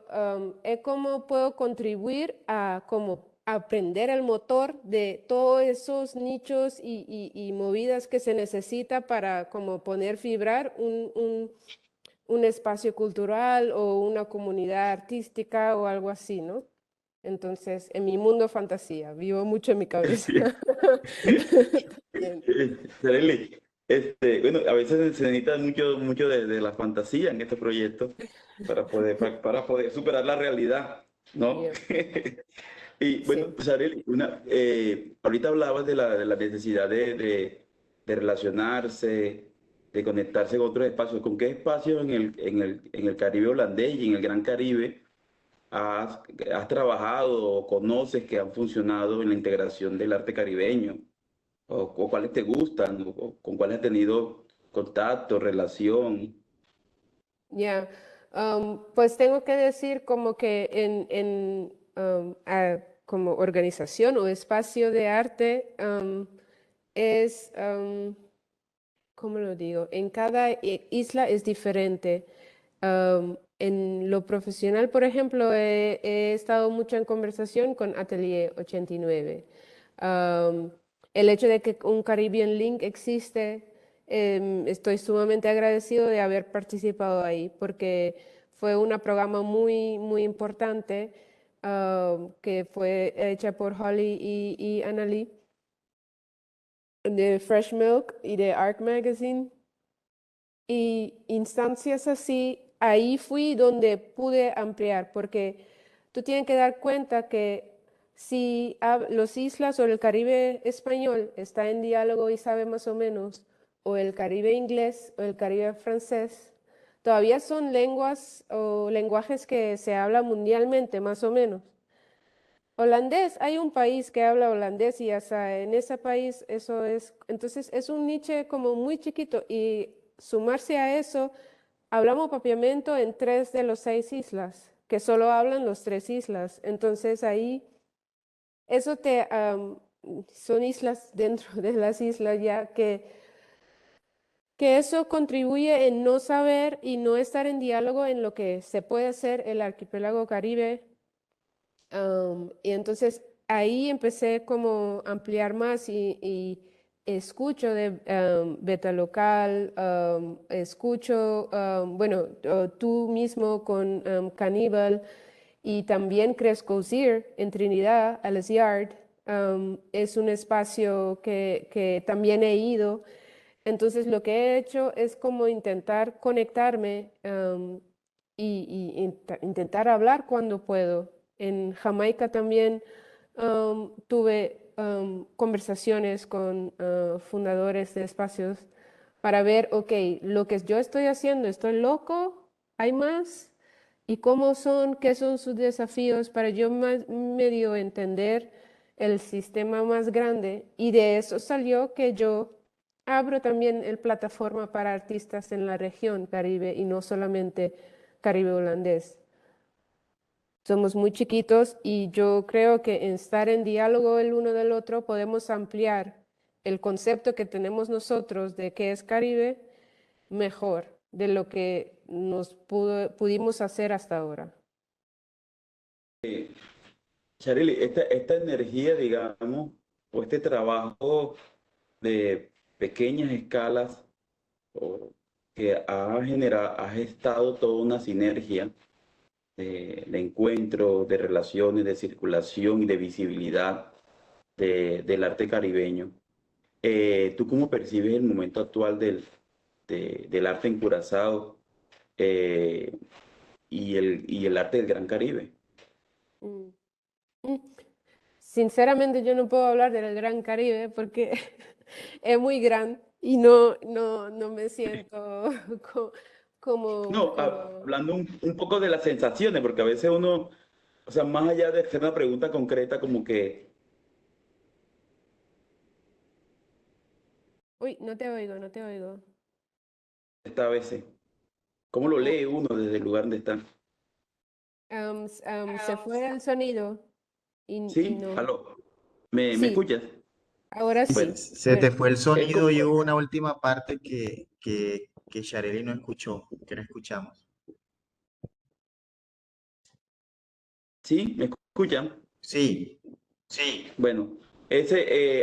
es cómo puedo contribuir a como aprender el motor de todos esos nichos y movidas que se necesita para como poner fibrar un espacio cultural o una comunidad artística o algo así, ¿no? Entonces, en mi mundo fantasía, vivo mucho en mi cabeza. También. Sareli, bueno, a veces se necesita mucho de la fantasía en este proyecto para poder superar la realidad, ¿no? Yeah, Y bueno, sí. Sareli, ahorita hablabas de la necesidad de relacionarse, de conectarse con otros espacios. ¿Con qué espacios en el Caribe holandés y en el Gran Caribe has trabajado o conoces que han funcionado en la integración del arte caribeño? O cuáles te gustan? O con cuáles has tenido contacto, relación? Ya, pues tengo que decir como que como organización o espacio de arte es, ¿cómo lo digo? En cada isla es diferente. En lo profesional, por ejemplo, he estado mucho en conversación con Atelier 89. Am, el hecho de que un Caribbean Link existe, estoy sumamente agradecido de haber participado ahí, porque fue un programa muy importante que fue hecha por Holly y Annalie de Fresh Milk y de Arc Magazine. Y instancias así, ahí fui donde pude ampliar, porque tú tienes que dar cuenta que si los islas o el Caribe español está en diálogo y sabe más o menos, o el Caribe inglés o el Caribe francés, todavía son lenguas o lenguajes que se hablan mundialmente más o menos. Holandés, hay un país que habla holandés y hasta en ese país eso es, entonces es un nicho como muy chiquito y sumarse a eso, hablamos papiamento en 3 de los 6 islas, que solo hablan los 3 islas, entonces ahí eso son islas dentro de las islas ya que eso contribuye en no saber y no estar en diálogo en lo que se puede hacer el archipiélago Caribe. Y entonces ahí empecé como a ampliar más y escucho de Beta Local, escucho, bueno, tú mismo con Caníbal y también Cresco Zir en Trinidad, Alice Yard. Es un espacio que también he ido. Entonces lo que he hecho es como intentar conectarme intentar hablar cuando puedo. En Jamaica también tuve conversaciones con fundadores de espacios para ver, ok, lo que yo estoy haciendo, ¿estoy loco? ¿Hay más? ¿Y cómo son? ¿Qué son sus desafíos para yo más medio entender el sistema más grande? Y de eso salió que yo abro también el plataforma para artistas en la región Caribe y no solamente Caribe holandés. Somos muy chiquitos y yo creo que en estar en diálogo el uno del otro podemos ampliar el concepto que tenemos nosotros de qué es Caribe mejor de lo que nos pudimos hacer hasta ahora. Charely, esta energía, digamos, o este trabajo de pequeñas escalas o que ha gestado toda una sinergia de encuentro, de relaciones, de circulación y de visibilidad del arte caribeño. ¿Tú cómo percibes el momento actual del arte en Curazao y el arte del Gran Caribe? Mm. Mm. Sinceramente yo no puedo hablar del Gran Caribe porque es muy grande y no me siento No, como... hablando un poco de las sensaciones, porque a veces uno, o sea, más allá de hacer una pregunta concreta, como que Uy, no te oigo, no te oigo. esta vez, ¿cómo lo Oh, lee uno desde el lugar donde está? se fue el sonido y ¿Sí? no. ¿Aló? ¿Me Sí, escuchas? ahora Bueno, sí. se te Bueno, fue el Es sonido como, y hubo una última parte que Shareli no escuchó, que no escuchamos. ¿sí? ¿Me escuchan? Sí, Sí. Bueno,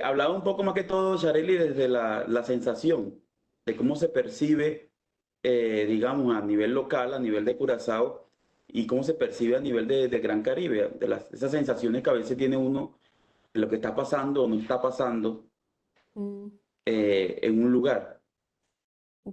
hablaba un poco más que todo, Shareli, desde la sensación de cómo se percibe, digamos, a nivel local, a nivel de Curazao, y cómo se percibe a nivel de Gran Caribe, esas sensaciones que a veces tiene uno de lo que está pasando o no está pasando mm, en un lugar.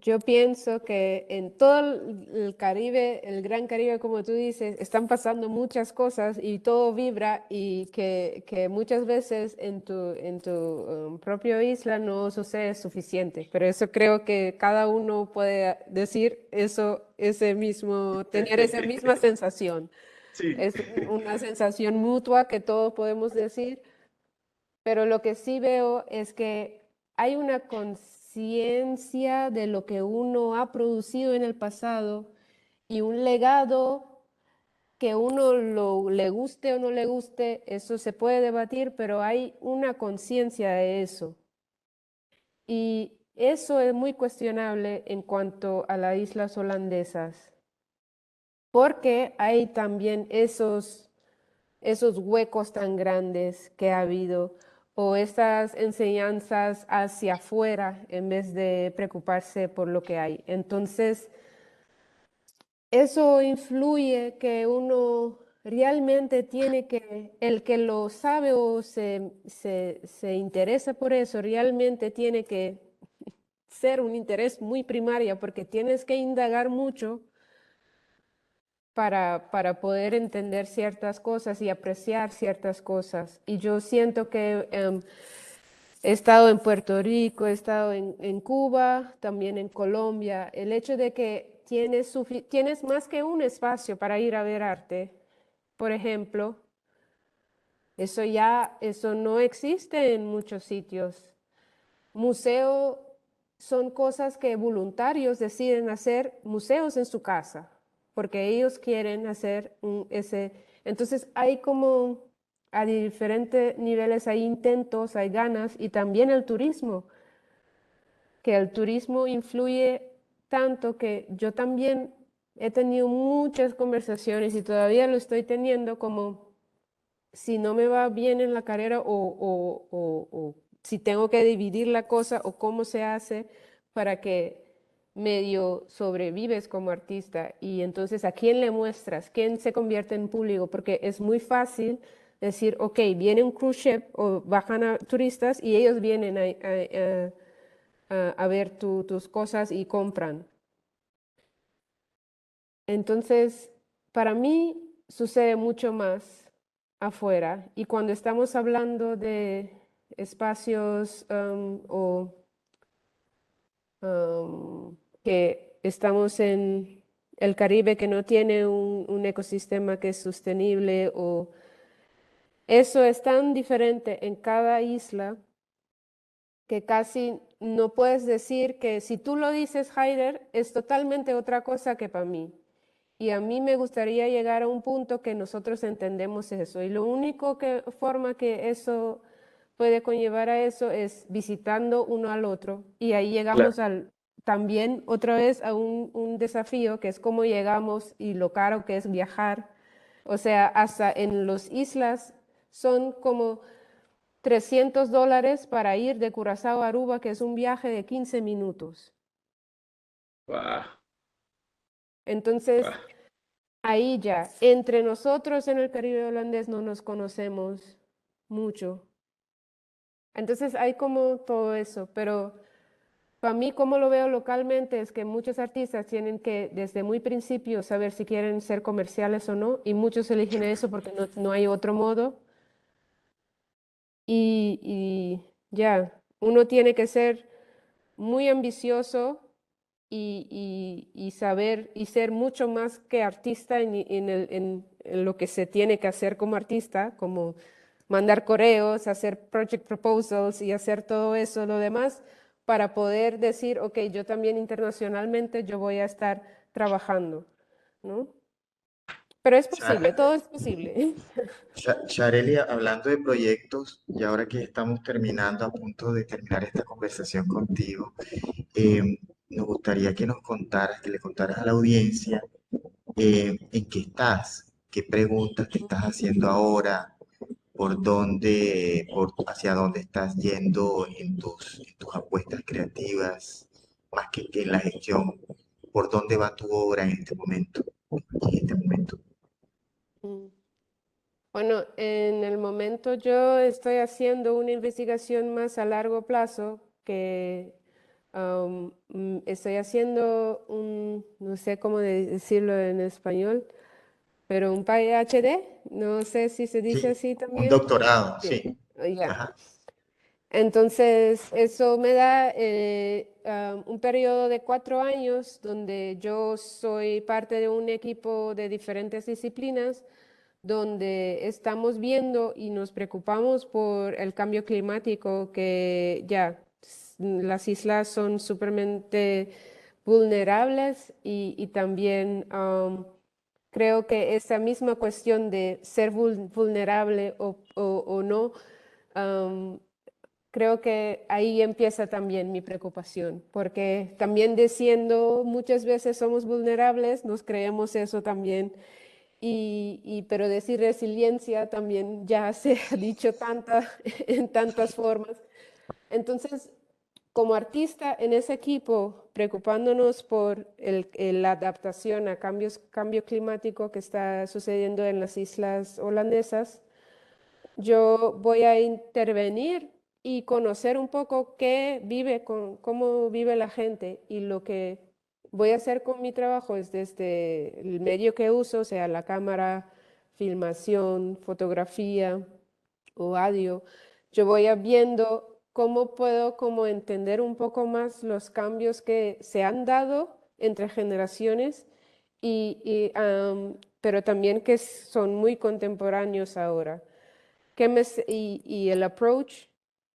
yo pienso que en todo el Caribe, el Gran Caribe, como tú dices, están pasando muchas cosas y todo vibra y que muchas veces en tu propia isla no sucede suficiente. Pero eso creo que cada uno puede decir eso, ese mismo, tener esa misma sensación. Sí. Es una sensación mutua que todos podemos decir, pero lo que sí veo es que hay una conciencia de lo que uno ha producido en el pasado y un legado que uno le guste o no le guste, eso se puede debatir, pero hay una conciencia de eso. Y eso es muy cuestionable en cuanto a las islas holandesas, porque hay también esos huecos tan grandes que ha habido o estas enseñanzas hacia afuera en vez de preocuparse por lo que hay. Entonces, eso influye que uno realmente tiene que, el que lo sabe o se interesa por eso, realmente tiene que ser un interés muy primario porque tienes que indagar mucho para poder entender ciertas cosas y apreciar ciertas cosas. Y yo siento que he estado en Puerto Rico, he estado en Cuba, también en Colombia. El hecho de que tienes más que un espacio para ir a ver arte, por ejemplo, eso no existe en muchos sitios. Museo son cosas que voluntarios deciden hacer museos en su casa, porque ellos quieren hacer ese. Entonces hay como a diferentes niveles, hay intentos, hay ganas y también el turismo, que el turismo influye tanto que yo también he tenido muchas conversaciones y todavía lo estoy teniendo como si no me va bien en la carrera o si tengo que dividir la cosa o cómo se hace para que medio sobrevives como artista y entonces a quién le muestras, quién se convierte en público, porque es muy fácil decir, ok, viene un cruise ship o bajan a turistas y ellos vienen a ver tus cosas y compran. Entonces, para mí sucede mucho más afuera y cuando estamos hablando de espacios que estamos en el Caribe que no tiene un ecosistema que es sostenible o eso es tan diferente en cada isla que casi no puedes decir que si tú lo dices, Haider, es totalmente otra cosa que para mí. Y a mí me gustaría llegar a un punto que nosotros entendemos eso. Y lo único forma que eso puede conllevar a eso es visitando uno al otro. Y ahí llegamos también otra vez a un desafío que es cómo llegamos y lo caro que es viajar. O sea, hasta en las islas son como $300 para ir de Curazao a Aruba, que es un viaje de 15 minutos. Wow, Entonces, wow. ahí ya, entre nosotros en el Caribe holandés no nos conocemos mucho. Entonces hay como todo eso, pero para mí como lo veo localmente es que muchos artistas tienen que desde muy principio saber si quieren ser comerciales o no, y muchos eligen eso porque no hay otro modo. Y ya, uno tiene que ser muy ambicioso y saber y ser mucho más que artista en lo que se tiene que hacer como artista, como mandar correos, hacer project proposals y hacer todo eso, lo demás, para poder decir, ok, yo también internacionalmente yo voy a estar trabajando, ¿no? Pero es posible, todo es posible. Sharelia, hablando de proyectos, y ahora que estamos terminando, a punto de terminar esta conversación contigo, nos gustaría que nos contaras, que le contaras a la audiencia en qué estás, qué preguntas te estás haciendo ahora, hacia dónde estás yendo en tus apuestas creativas, más que en la gestión, por dónde va tu obra en este momento, en este momento. Mm. Bueno, en el momento yo estoy haciendo una investigación más a largo plazo que estoy haciendo no sé cómo decirlo en español, pero un PhD, no sé si se dice Sí, así un también. doctorado, Sí, sí. ya. Ajá. Entonces, eso me da un periodo de 4 años donde yo soy parte de un equipo de diferentes disciplinas, donde estamos viendo y nos preocupamos por el cambio climático, que ya las islas son supermente vulnerables y también creo que esa misma cuestión de ser vulnerable o no. um, Creo que ahí empieza también mi preocupación, porque también diciendo muchas veces somos vulnerables, nos creemos eso también, pero decir resiliencia también ya se ha dicho en tantas formas. Entonces, como artista en ese equipo, preocupándonos por la adaptación a cambio climático que está sucediendo en las islas holandesas, yo voy a intervenir y conocer un poco cómo vive la gente y lo que voy a hacer con mi trabajo es desde el medio que uso, o sea, la cámara, filmación, fotografía o audio, yo voy a viendo cómo puedo como entender un poco más los cambios que se han dado entre generaciones pero también que son muy contemporáneos ahora y el approach,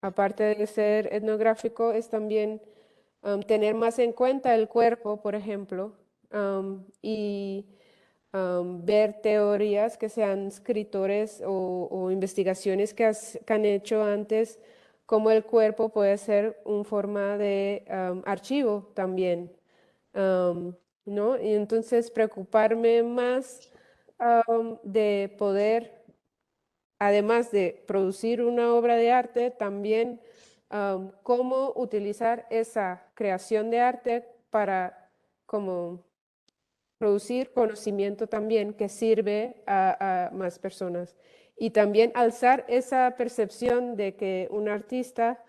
aparte de ser etnográfico, es también tener más en cuenta el cuerpo, por ejemplo, y ver teorías que sean escritores o investigaciones que han hecho antes como el cuerpo puede ser una forma de archivo también, ¿no? Y entonces preocuparme más de poder, además de producir una obra de arte, también cómo utilizar esa creación de arte para como producir conocimiento también que sirve a más personas. Y también alzar esa percepción de que un artista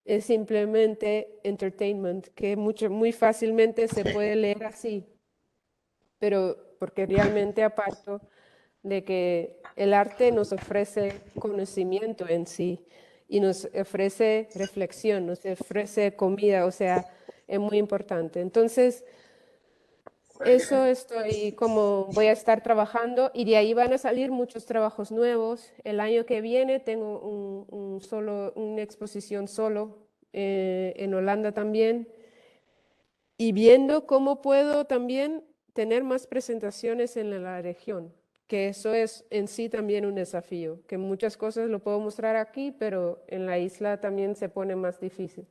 es simplemente entertainment, que muy fácilmente se puede leer así, pero porque realmente aparto de que el arte nos ofrece conocimiento en sí y nos ofrece reflexión, nos ofrece comida, o sea, es muy importante. Entonces, eso estoy como voy a estar trabajando y de ahí van a salir muchos trabajos nuevos. El año que viene tengo una exposición solo en Holanda también y viendo cómo puedo también tener más presentaciones en la región, que eso es en sí también un desafío, que muchas cosas lo puedo mostrar aquí, pero en la isla también se pone más difícil.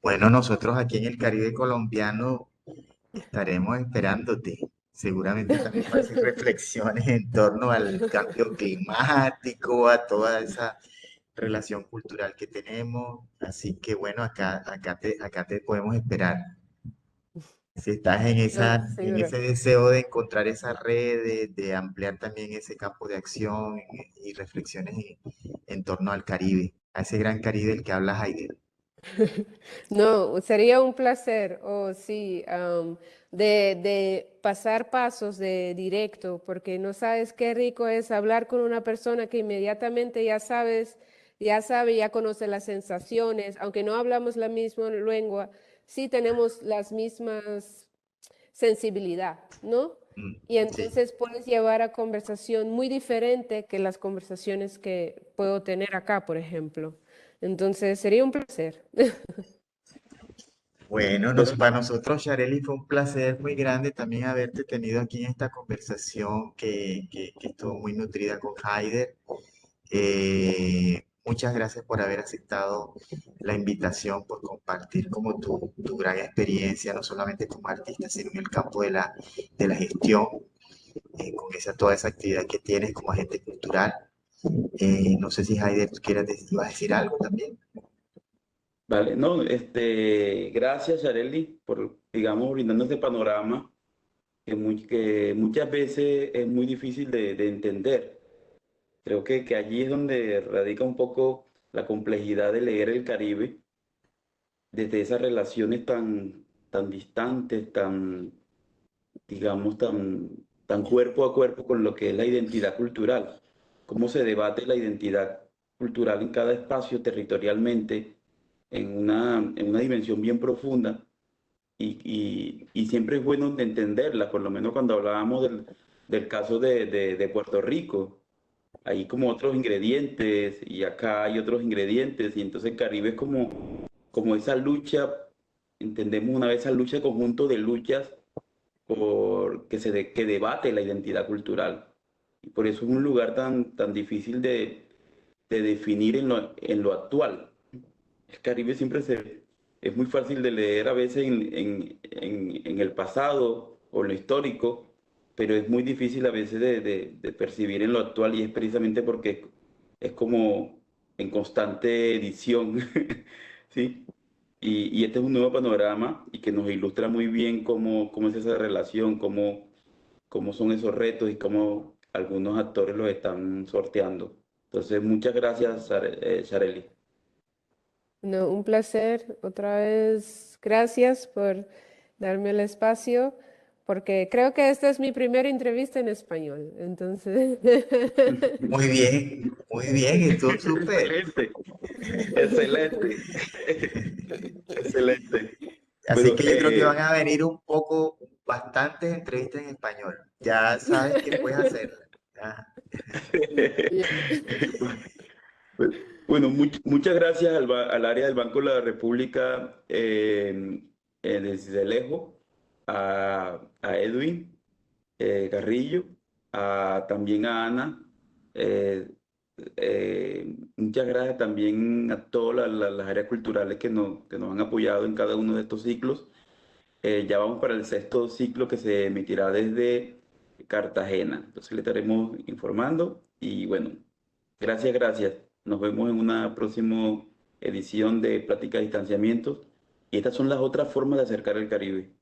Bueno, nosotros aquí en el Caribe colombiano estaremos esperándote. Seguramente también vas a hacer reflexiones en torno al cambio climático, a toda esa relación cultural que tenemos. Así que bueno, acá te podemos esperar. Si estás en Seguro. ese deseo de encontrar esa red, de ampliar también ese campo de acción y reflexiones en torno al Caribe, a ese gran Caribe del que habla Heidegger. No, sería un placer, oh sí, de pasar pasos de directo, porque no sabes qué rico es hablar con una persona que inmediatamente ya sabe, ya conoce las sensaciones, aunque no hablamos la misma lengua, sí tenemos las mismas sensibilidad, ¿no? Y Sí. entonces puedes llevar a conversación muy diferente que las conversaciones que puedo tener acá, por ejemplo. Entonces sería un placer. Bueno, Bueno, para nosotros, Shareli, fue un placer muy grande también haberte tenido aquí en esta conversación que estuvo muy nutrida con Haider. Muchas gracias por haber aceptado la invitación, por compartir como tu gran experiencia, no solamente como artista, sino en el campo de la gestión, con toda esa actividad que tienes como agente cultural. No sé si Haider, tú quieras decir, ¿vas a decir algo también? vale, no, gracias, Yareli, por, digamos, brindarnos este panorama que muchas veces es muy difícil de entender. Creo que allí es donde radica un poco la complejidad de leer el Caribe, desde esas relaciones tan distantes, digamos, tan cuerpo a cuerpo con lo que es la identidad cultural. Cómo se debate la identidad cultural en cada espacio territorialmente en una dimensión bien profunda y siempre es bueno de entenderla, por lo menos cuando hablábamos del caso de Puerto Rico. Hay como otros ingredientes y acá hay otros ingredientes y entonces el Caribe es como esa lucha, entendemos una vez esa lucha de conjunto de luchas que debate la identidad cultural. Y por eso es un lugar tan difícil de definir en lo actual. El Caribe es muy fácil de leer a veces en el pasado o en lo histórico, pero es muy difícil a veces de percibir en lo actual y es precisamente porque es como en constante edición, ¿sí? Y este es un nuevo panorama y que nos ilustra muy bien cómo es esa relación, cómo son esos retos y cómo algunos actores los están sorteando. Entonces, muchas gracias, Shareli. No, un placer. Otra vez, gracias por darme el espacio, porque creo que esta es mi primera entrevista en español. Entonces, Muy bien, estuvo súper. Excelente, excelente, excelente. Así Bueno, que yo creo que van a venir bastantes entrevistas en español. Ya sabes que puedes hacerlas. Ah, bueno, muchas gracias al área del Banco de la República desde lejos, a Edwin Carrillo, también a Ana, eh, Muchas gracias también a todas las áreas culturales que nos han apoyado en cada uno de estos ciclos. Ya vamos para el sexto ciclo que se emitirá desde Cartagena. Entonces le estaremos informando y bueno, gracias, gracias. Nos vemos en una próxima edición de Plática de Distanciamientos. Y estas son las otras formas de acercar el Caribe.